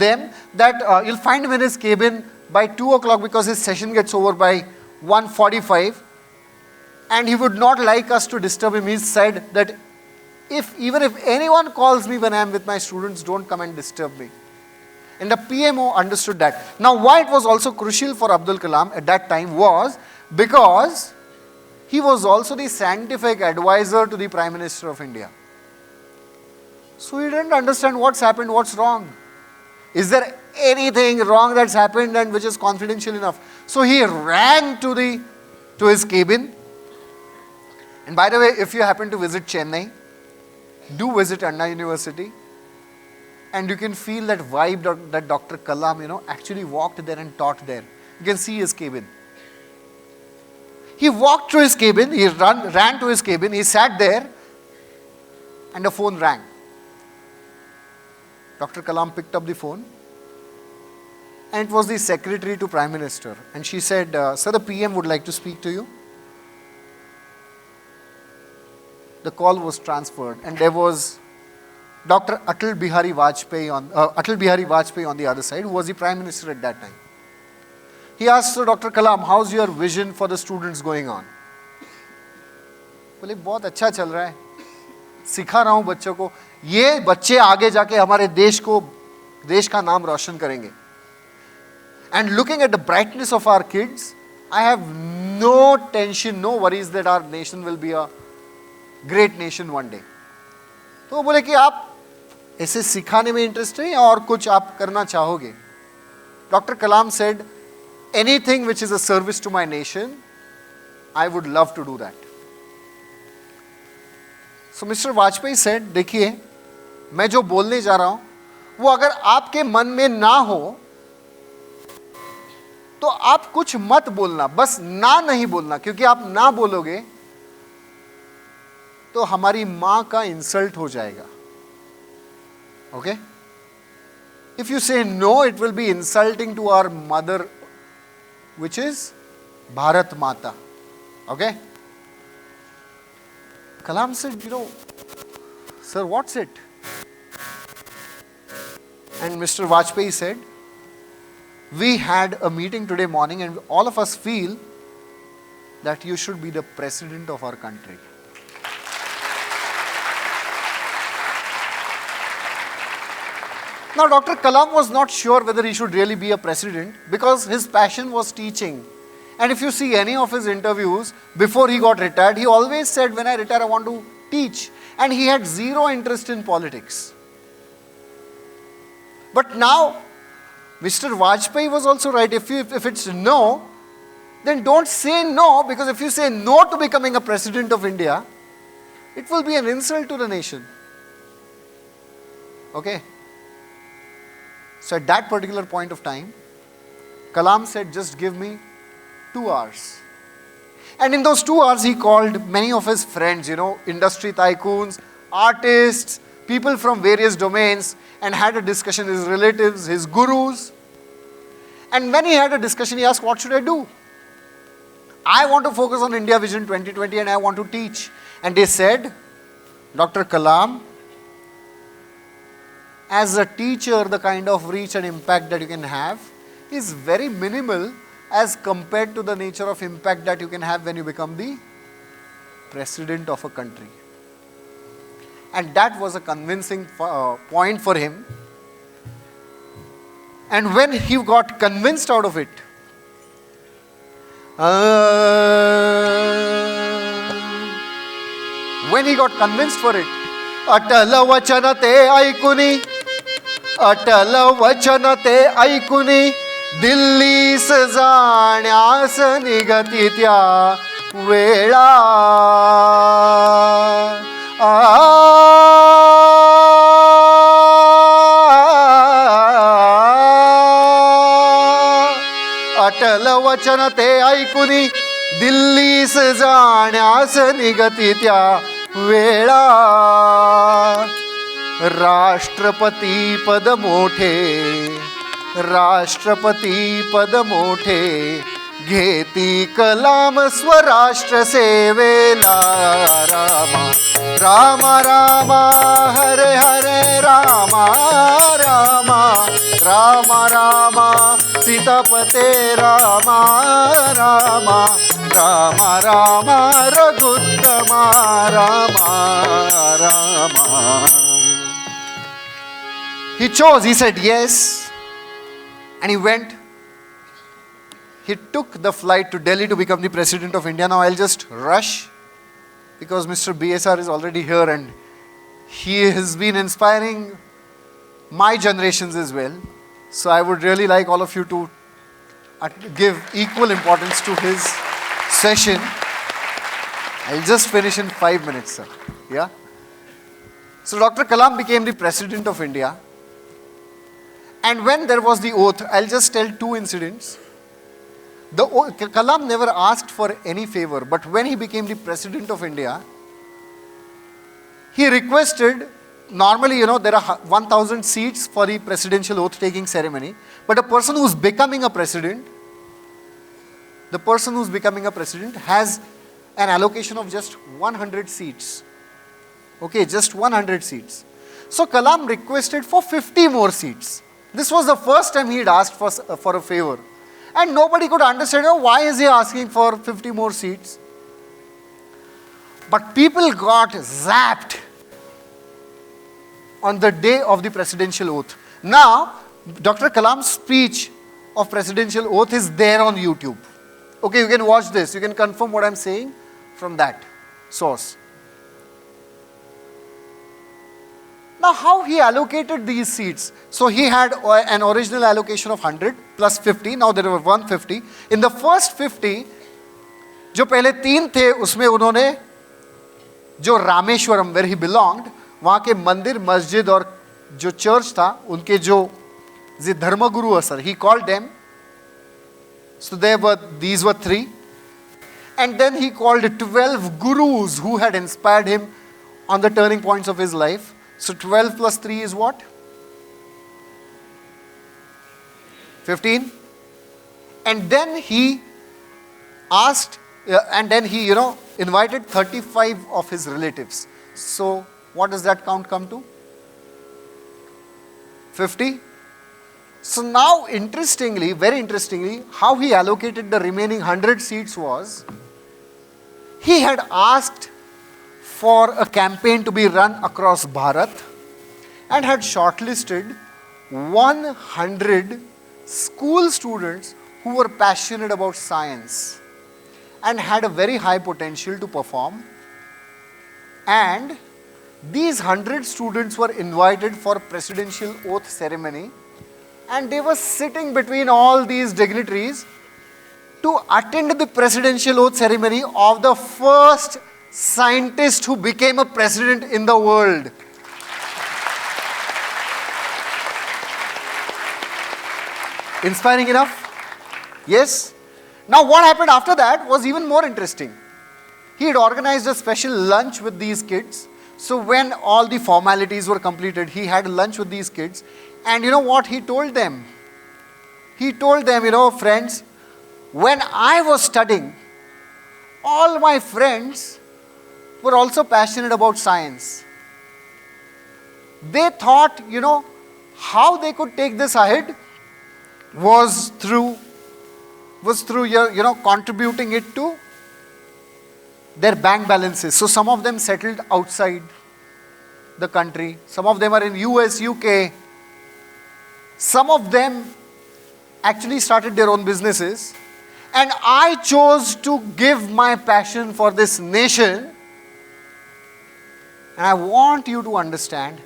that you'll find him in his cabin by 2 o'clock because his session gets over by 1:45. And he would not like us to disturb him. He said that even if anyone calls me when I am with my students, don't come and disturb me. And the PMO understood that. Now why it was also crucial for Abdul Kalam at that time was because he was also the scientific advisor to the Prime Minister of India. So he didn't understand what's happened, what's wrong. Is there anything wrong that's happened and which is confidential enough? So he ran to his cabin. And by the way, if you happen to visit Chennai, do visit Anna University. And you can feel that vibe that Dr. Kalam, actually walked there and taught there. You can see his cabin. He walked to his cabin, he ran to his cabin, he sat there, and the phone rang. Dr. Kalam picked up the phone, and it was the secretary to Prime Minister. And she said, sir, the PM would like to speak to you. The call was transferred, and there was Dr. Atal Bihari Vajpayee on the other side, who was the Prime Minister at that time. He asked, so Dr. Kalam, how's your vision for the students going on? बोले बहुत अच्छा चल रहा है, सिखा रहा हूँ बच्चों को, ये बच्चे आगे जाके हमारे देश का नाम रोशन करेंगे. And looking at the brightness of our kids, I have no tension, no worries that our nation will be a great nation one day. तो वो बोले कि आप ऐसे सिखाने में इंटरेस्ट है और कुछ आप करना चाहोगे? Dr. Kalam said, anything which is a service to my nation, I would love to do that. So Mr. Vajpayee said, देखिए, मैं जो बोलने जा रहा हूं, वो अगर आपके मन में ना हो, तो आप कुछ मत बोलना, बस ना नहीं बोलना, क्योंकि आप ना बोलोगे, तो हमारी मां का इंसल्ट हो जाएगा. Okay? If you say no, it will be insulting to our mother, which is Bharat Mata. Okay? Kalam said, sir, what's it? And Mr. Vajpayee said, we had a meeting today morning and all of us feel that you should be the president of our country. Now, Dr. Kalam was not sure whether he should really be a president because his passion was teaching. And if you see any of his interviews, before he got retired, he always said, when I retire, I want to teach. And he had zero interest in politics. But now, Mr. Vajpayee was also right. If it's no, then don't say no, because if you say no to becoming a president of India, it will be an insult to the nation. Okay? So at that particular point of time, Kalam said, just give me 2 hours. And in those 2 hours, he called many of his friends, industry tycoons, artists, people from various domains, and had a discussion, his relatives, his gurus. And when he had a discussion, he asked, what should I do? I want to focus on India Vision 2020 and I want to teach. And they said, Dr. Kalam, as a teacher, the kind of reach and impact that you can have is very minimal as compared to the nature of impact that you can have when you become the president of a country. And that was a convincing point for him. And when he got convinced out of it, when he got convinced for it, अटल वचन ते ऐकुनी दिल्लीस जाण्यास निगती त्या वेळा अटल वचन ते ऐकुनी दिल्लीस जाण्यास निगती त्या वेळा राष्ट्रपती पद मोठे घेती कलाम स्वराष्ट्र सेवेला Rama Rama Rama Hare Hare Rama Rama Rama Rama सीतापते Rama Rama Rama Rama रघुत्तमा Rama Rama. He chose, he said yes, and he went. He took the flight to Delhi to become the President of India. Now I'll just rush because Mr. BSR is already here and he has been inspiring my generations as well. So I would really like all of you to give equal importance to his session. I'll just finish in 5 minutes, sir. Yeah? So Dr. Kalam became the President of India. And when there was the oath, I'll just tell 2 incidents. Kalam never asked for any favor, but when he became the President of India, he requested, normally, there are 1,000 seats for the presidential oath-taking ceremony, but the person who's becoming a president has an allocation of just 100 seats. Okay, just 100 seats. So Kalam requested for 50 more seats. This was the first time he had asked for a favor. And nobody could understand, why is he asking for 50 more seats? But people got zapped on the day of the presidential oath. Now, Dr. Kalam's speech of presidential oath is there on YouTube. Okay, you can watch this. You can confirm what I'm saying from that source. Now, how he allocated these seats? So, he had an original allocation of 100 plus 50. Now, there were 150. In the first 50, जो पहले 3 थे, उसमें उन्होंने जो Rameswaram, where he belonged, वहाँ के मंदिर, मस्जिद और जो चर्च था, उनके जो धर्मगुरु असर, he called them. So, these were 3. And then he called 12 gurus who had inspired him on the turning points of his life. So 12 plus 3 is what? 15. And then he asked, invited 35 of his relatives. So what does that count come to? 50. So now, very interestingly, how he allocated the remaining 100 seats was, he had asked for a campaign to be run across Bharat and had shortlisted 100 school students who were passionate about science and had a very high potential to perform. And these 100 students were invited for presidential oath ceremony, and they were sitting between all these dignitaries to attend the presidential oath ceremony of the first scientist who became a president in the world. Inspiring enough? Yes? Now what happened after that was even more interesting. He had organized a special lunch with these kids. So when all the formalities were completed, he had lunch with these kids. And you know what he told them? He told them, friends, when I was studying, all my friends were also passionate about science. They thought, how they could take this ahead was through contributing it to their bank balances. So some of them settled outside the country. Some of them are in US, UK. Some of them actually started their own businesses. And I chose to give my passion for this nation. And I want you to understand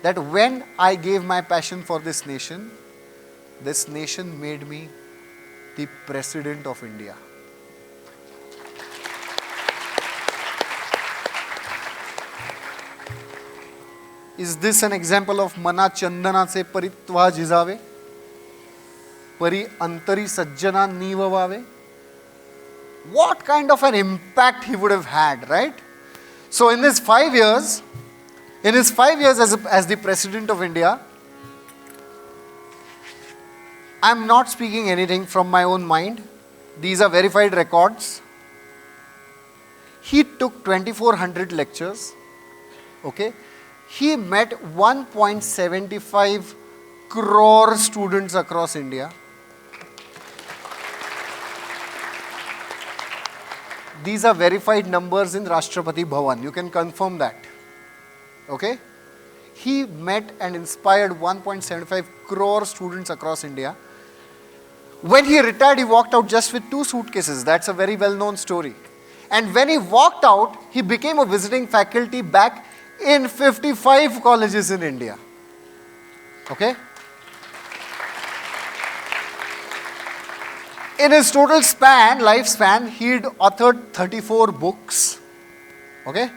that when I gave my passion for this nation made me the President of India. Is this an example of mana chandana se paritva jizave? Pari antari sajjana nivavave? What kind of an impact he would have had, right? So in his 5 years as the President of India, I am not speaking anything from my own mind. These are verified records. He took 2,400 lectures. Okay. He met 1.75 crore students across India. These are verified numbers in Rashtrapati Bhavan. You can confirm that. Okay. He met and inspired 1.75 crore students across India. When he retired, he walked out just with 2 suitcases. That's a very well-known story. And when he walked out, he became a visiting faculty back in 55 colleges in India. Okay? In his total lifespan, he had authored 34 books. Okay?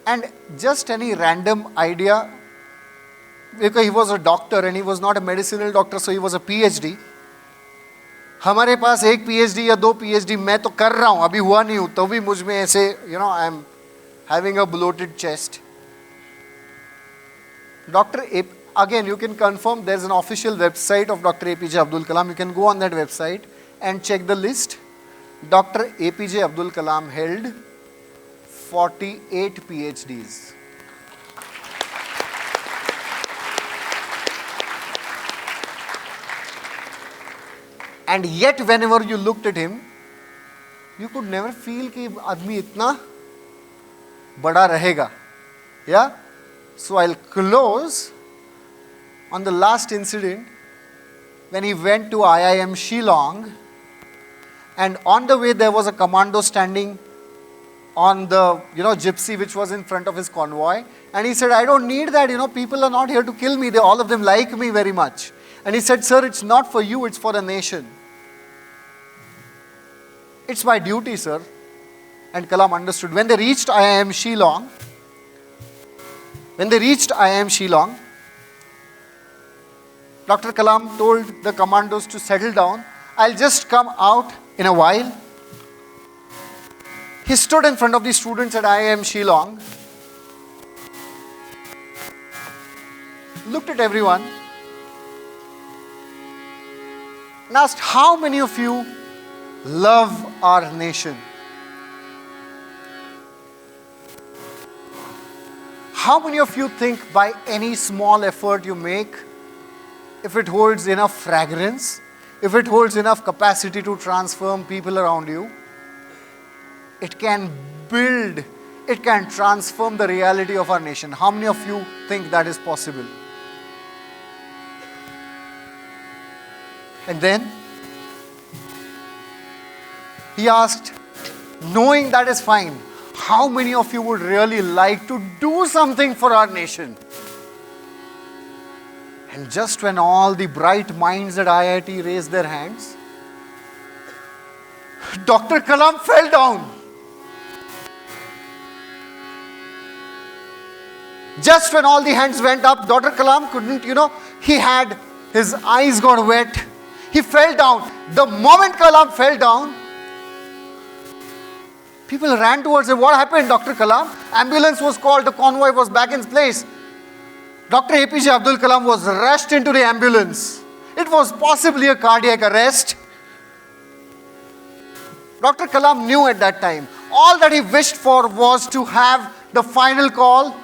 And just any random idea, because he was a doctor and he was not a medicinal doctor, so he was a PhD. हमारे पास एक PhD या 2 PhD मैं तो कर रहा हूं, अभी हुआ नहीं हूं, तो भी मुझ में ऐसे I am having a bloated chest. Again, you can confirm there's an official website of Dr. APJ Abdul Kalam. You can go on that website and check the list. Dr. APJ Abdul Kalam held 48 PhDs. And yet whenever you looked at him, you could never feel कि आदमी इतना बड़ा रहेगा. Yeah? So I'll close on the last incident when he went to IIM Shillong, and on the way there was a commando standing on the gypsy which was in front of his convoy, and he said, I don't need that, people are not here to kill me, all of them like me very much. And he said, sir, it's not for you, it's for the nation. It's my duty, sir. And Kalam understood. When they reached IIM Shillong, Dr. Kalam told the commandos to settle down. I'll just come out in a while. He stood in front of the students at IIM Shillong, looked at everyone, and asked, how many of you love our nation? How many of you think by any small effort you make, if it holds enough fragrance, if it holds enough capacity to transform people around you, it can build, it can transform the reality of our nation? How many of you think that is possible? And then he asked, knowing that is fine, how many of you would really like to do something for our nation? And just when all the bright minds at IIT raised their hands, Dr. Kalam fell down. Just when all the hands went up, Dr. Kalam couldn't, he had his eyes got wet. He fell down. The moment Kalam fell down, people ran towards him. What happened, Dr. Kalam? Ambulance was called. The convoy was back in place. Dr. APJ Abdul Kalam was rushed into the ambulance. It was possibly a cardiac arrest. Dr. Kalam knew at that time, all that he wished for was to have the final call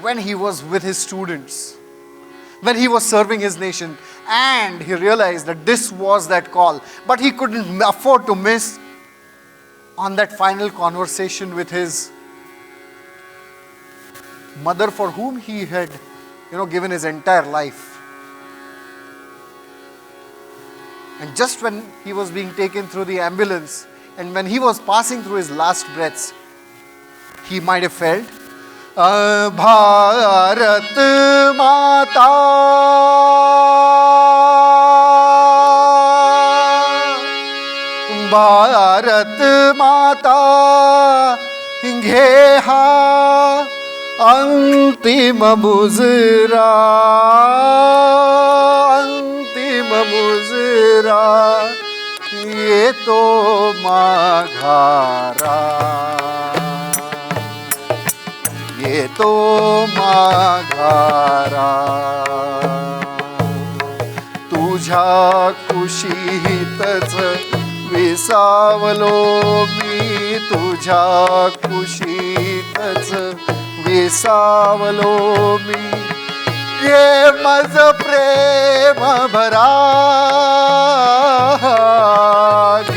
when he was with his students, when he was serving his nation, and he realized that this was that call. But he couldn't afford to miss on that final conversation with his mother, for whom he had, given his entire life. And just when he was being taken through the ambulance, and when he was passing through his last breaths, he might have felt, Bharat Mata, Bharat Mata, Geha अंतिम मुजरा, अंतिम मुजरा, ये तो माघारा, ये तो माघारा, तुझ्या कुशीतच विसावलो मी, तुझ्या कुशीतच विसावलो मी, ये मज प्रेम भरा,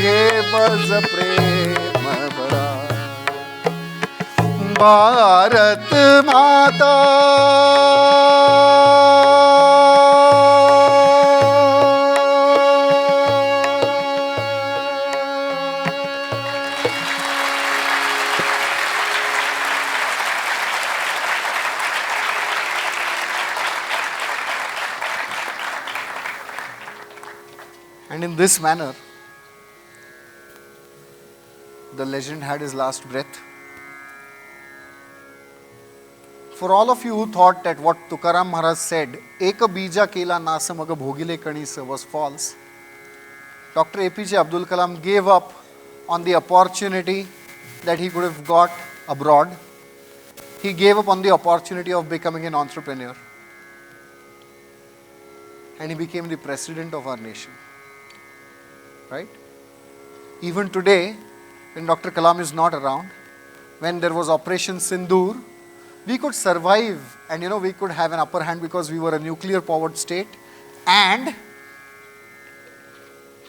ये मज प्रेम भरा, भारत माता. And in this manner, the legend had his last breath. For all of you who thought that what Tukaram Maharaj said, Eka bija kela nasa maga bhogile kanisa, was false, Dr. APJ Abdul Kalam gave up on the opportunity that he could have got abroad. He gave up on the opportunity of becoming an entrepreneur. And he became the president of our nation. Right? Even today, when Dr. Kalam is not around, when there was Operation Sindoor, we could survive and we could have an upper hand because we were a nuclear powered state, and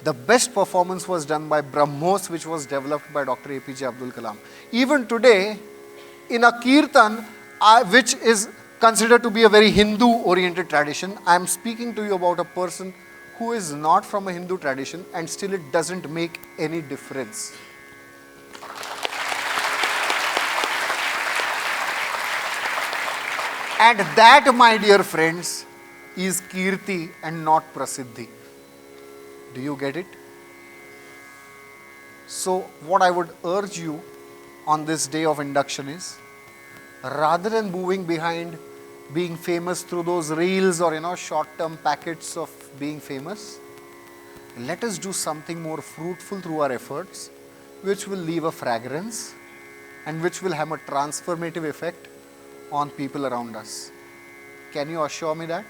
the best performance was done by BrahMos, which was developed by Dr. APJ Abdul Kalam. Even today, in a Kirtan, which is considered to be a very Hindu-oriented tradition, I am speaking to you about a person who is not from a Hindu tradition, and still it doesn't make any difference. And that, my dear friends, is Kirti and not Prasiddhi. Do you get it? So what I would urge you on this day of induction is, rather than moving behind being famous through those reels or short-term packets of being famous, let us do something more fruitful through our efforts, which will leave a fragrance and which will have a transformative effect on people around us. Can you assure me that?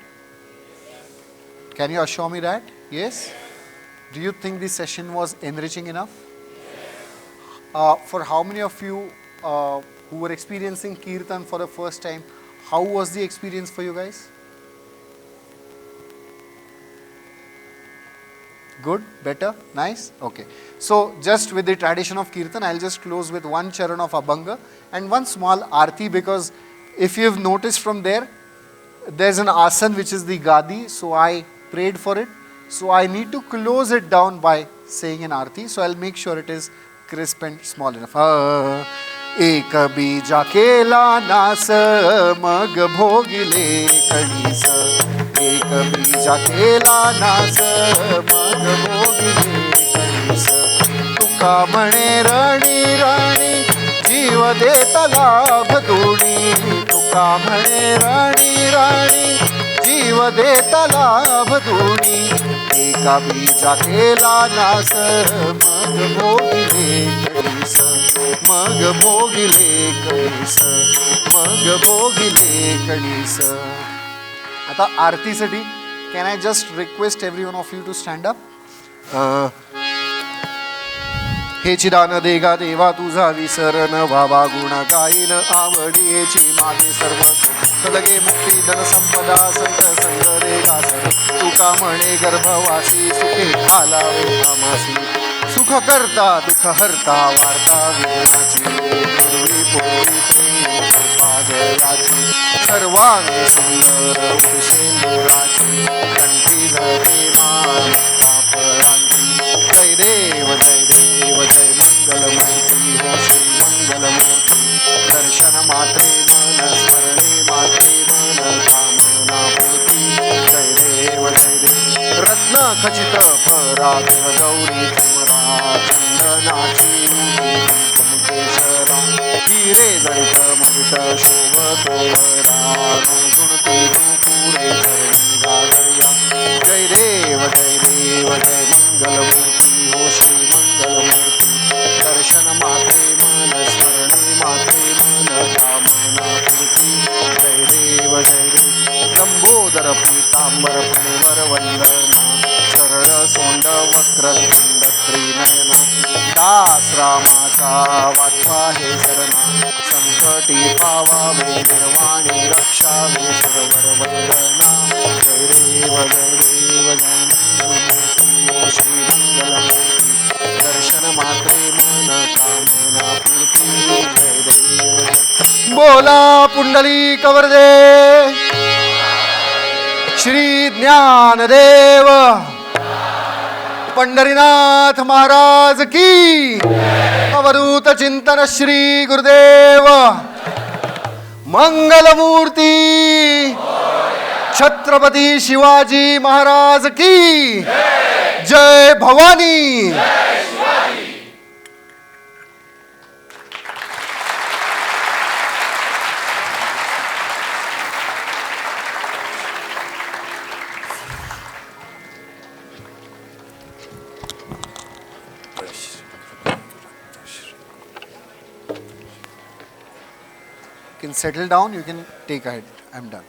Can you assure me that? Yes? Do you think this session was enriching enough? For how many of you who were experiencing Kirtan for the first time, how was the experience for you guys? Good? Better? Nice? Okay. So just with the tradition of Kirtan, I'll just close with one charan of Abhanga and one small arti, because if you've noticed from there's an asan which is the gadi, so I prayed for it. So I need to close it down by saying an arti. So I'll make sure it is crisp and small enough. एक बीजा केला नास मग भोगिले कणीस, एक बीजा केला नास मग भोगिले कणीस, तुका म्हणे राणी राणी जीव देता लाभ दुणी, तुका म्हणे राणी राणी जीव देता लाभ दुणी, एका बीजा केला नास मग भोगिले कणीस, मग भोगिले कणीस, मग भोगिले कणीस. आता आरतीसाठी can I just request every one of you to stand up. हे चिदान देगा देवा तुझा विसरन व्हावा, गुण गायन आवडीची माझे सर्व, लगे मुक्ती धन संपदा संत संग देगा सर, तुका म्हणे गर्भवासी सुखे घालावे कामासी, सुख करता दुःख हरता वार्ता विघ्नाची, पूर्वी पोळी प्रेम पाजयाची, सर्वांगी सुंदर शेंदुराची, कंठी झळके मान पापळांची, जय देव जय देव जय मंगलमूर्ती हो श्री मंगलमूर्ती, दर्शन मात्रे मन स्मरणे मात्रे मन कामना पूर्ती, जय देव जय देव. रत्न खचित परादेव गौरी चंदनाची केशरा, हिरे जडित मडित शोभतो वरा, गुणती पुरे चरणी गागर्या, जय देव जय देव जय मंगलमूर्ती हो श्री मंगलमूर्ती, दर्शन मात्रे मन स्मरणे मात्रे मन कामना पूर्ती, जय देव जय देव. लंबोदर पीतांबर फणीवर वंदना, सरळ सोंड वक्रतुंड त्रिनयना, दास रामाचा वाटवा हे शरणा, संकटी पावावे निर्वाणी रक्षावे सुरवर वंदना, जय देव जय देव जय मंगलमूर्ती श्री मंगलमूर्ती, दर्शन मात्रे मन कामना पूर्ती, जय देव. बोला पुंडली कवरदे श्री ज्ञानदेव पंढरीनाथ महाराज की. अवधूत चिंतन श्री गुरुदेव मंगलमूर्ती छत्रपती शिवाजी महाराज की जय. Bhavani. can settle down, you can take ahead. I'm done.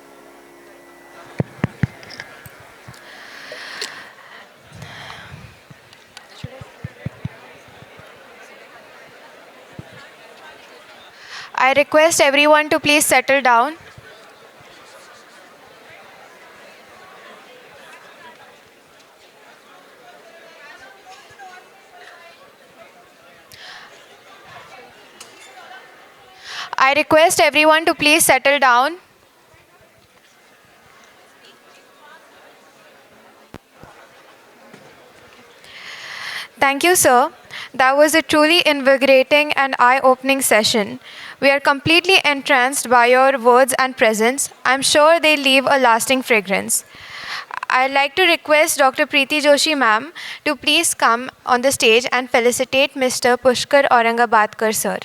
I request everyone to please settle down. I request everyone to please settle down. Thank you, sir. That was a truly invigorating and eye-opening session. We are completely entranced by your words and presence. I'm sure they leave a lasting fragrance. I'd like to request Dr. Preeti Joshi ma'am to please come on the stage and felicitate Mr. Pushkar Aurangabadkar sir.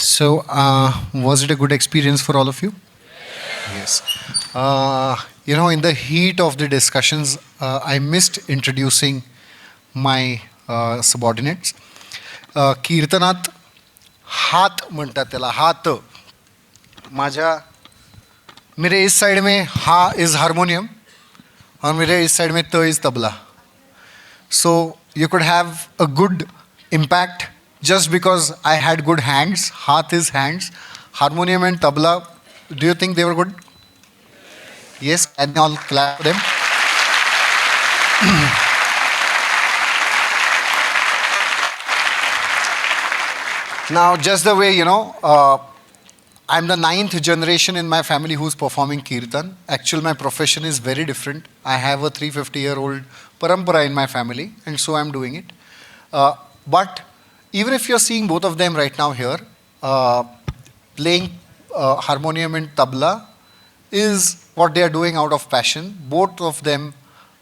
So, was it a good experience for all of you? Yes. In the heat of the discussions, I missed introducing my subordinates. कीर्तनात हाथ म्हणतात त्याला हात माझ्या मेरे इस side में हा is harmonium और मेरे इस साइड में त is tabla. So you could have a good impact just because I had good hands. Hath is hands. Harmonium and tabla, do you think they were good? Yes, can you all clap for them? Now, just the way, I'm the 9th generation in my family who's performing Kirtan. Actually, my profession is very different. I have a 350-year-old parampara in my family, and so I'm doing it. But even if you're seeing both of them right now here, playing harmonium and tabla is what they are doing out of passion. Both of them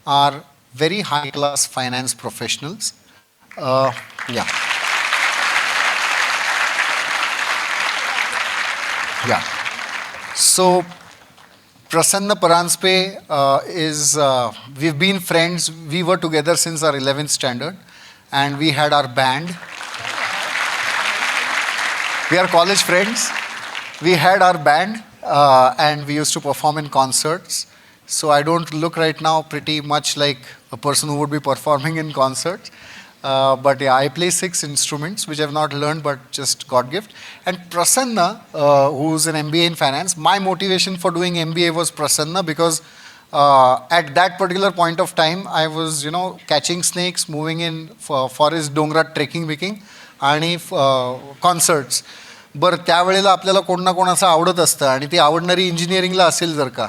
are very high-class finance professionals. Yeah. Yeah. So, Prasanna Paranspe we've been friends. We were together since our 11th standard, and we had our band. We are college friends. We had our band, and we used to perform in concerts. So I don't look right now pretty much like a person who would be performing in concerts. But yeah, I play 6 instruments, which I've not learned, but just God gift. And Prasanna, who's an MBA in finance, my motivation for doing MBA was Prasanna because at that particular point of time, I was, catching snakes, moving in forest, डोंगरात trekking, बिकिंग आणि concerts. बरं त्यावेळेला आपल्याला कोण ना कोणाचं आवडत असतं आणि ती आवडणारी इंजिनिअरिंगला असेल जर का,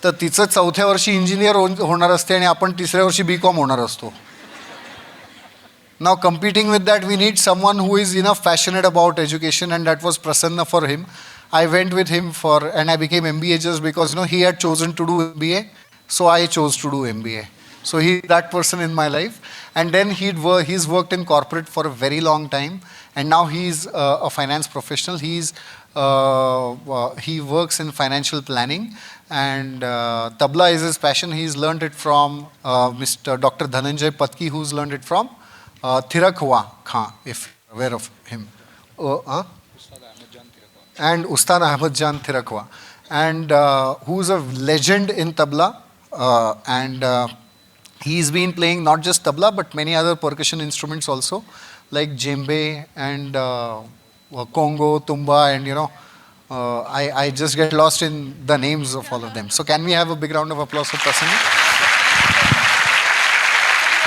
तर तिचं 4थ्या वर्षी इंजिनियर होणार असते आणि आपण 3ऱ्या वर्षी BCom होणार असतो. Now competing with that, we need someone who is enough passionate about education, and that was Prasanna for him. I went with him and I became MBA just because he had chosen to do MBA, so I chose to do MBA. So he's that person in my life. And then he's worked in corporate for a very long time, and now he's a finance professional. He works in financial planning, and tabla is his passion. He's learned it from Mr. Dr. Dhananjay Patki, who's learned it from Thirakwa Khan, if you're aware of him. and Ustan Ahmad Jan Thirakwa, and who's a legend in tabla, and he's been playing not just tabla but many other percussion instruments also, like djembe and congo, tumba, and I just get lost in the names of all of them. So can we have a big round of applause for Prasanna?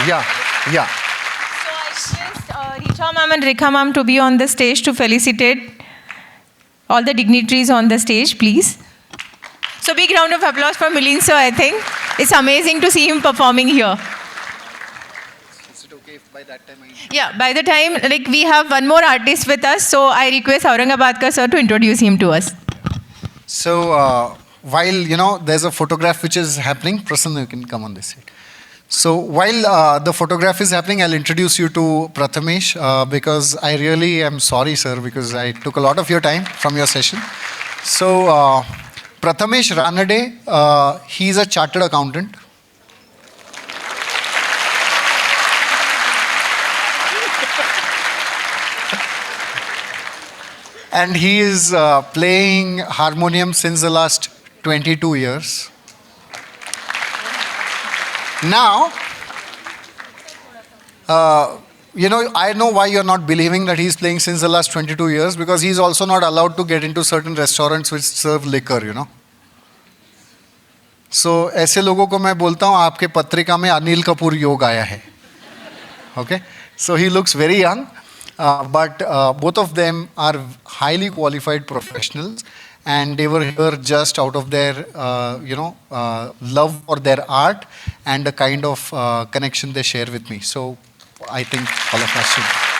Yeah, yeah. So I request Richa ma'am and Rekha ma'am to be on the stage to felicitate all the dignitaries on the stage, please. So big round of applause for Milind sir, I think. It's amazing to see him performing here. Is it okay if by that time Yeah, by the time, like, we have one more artist with us, so I request Aurangabadkar sir to introduce him to us. So while there's a photograph which is happening, Prasanna, you can come on this side. So while the photograph is happening, I'll introduce you to Prathamesh because I really am sorry, sir, because I took a lot of your time from your session. So Prathamesh Ranade, he's a chartered accountant. And he is playing harmonium since the last 22 years. Now, I know why you're not believing that he's playing since the last 22 years, because he's also not allowed to get into certain restaurants which serve liquor. So, ऐसे लोगों को मैं बोलता हूँ आपके पत्रिका में अनिल कपूर योग आया है. Okay? So he looks very young. But both of them are highly qualified professionals, and they were here just out of their, love for their art and the kind of connection they share with me. So I think all of us should.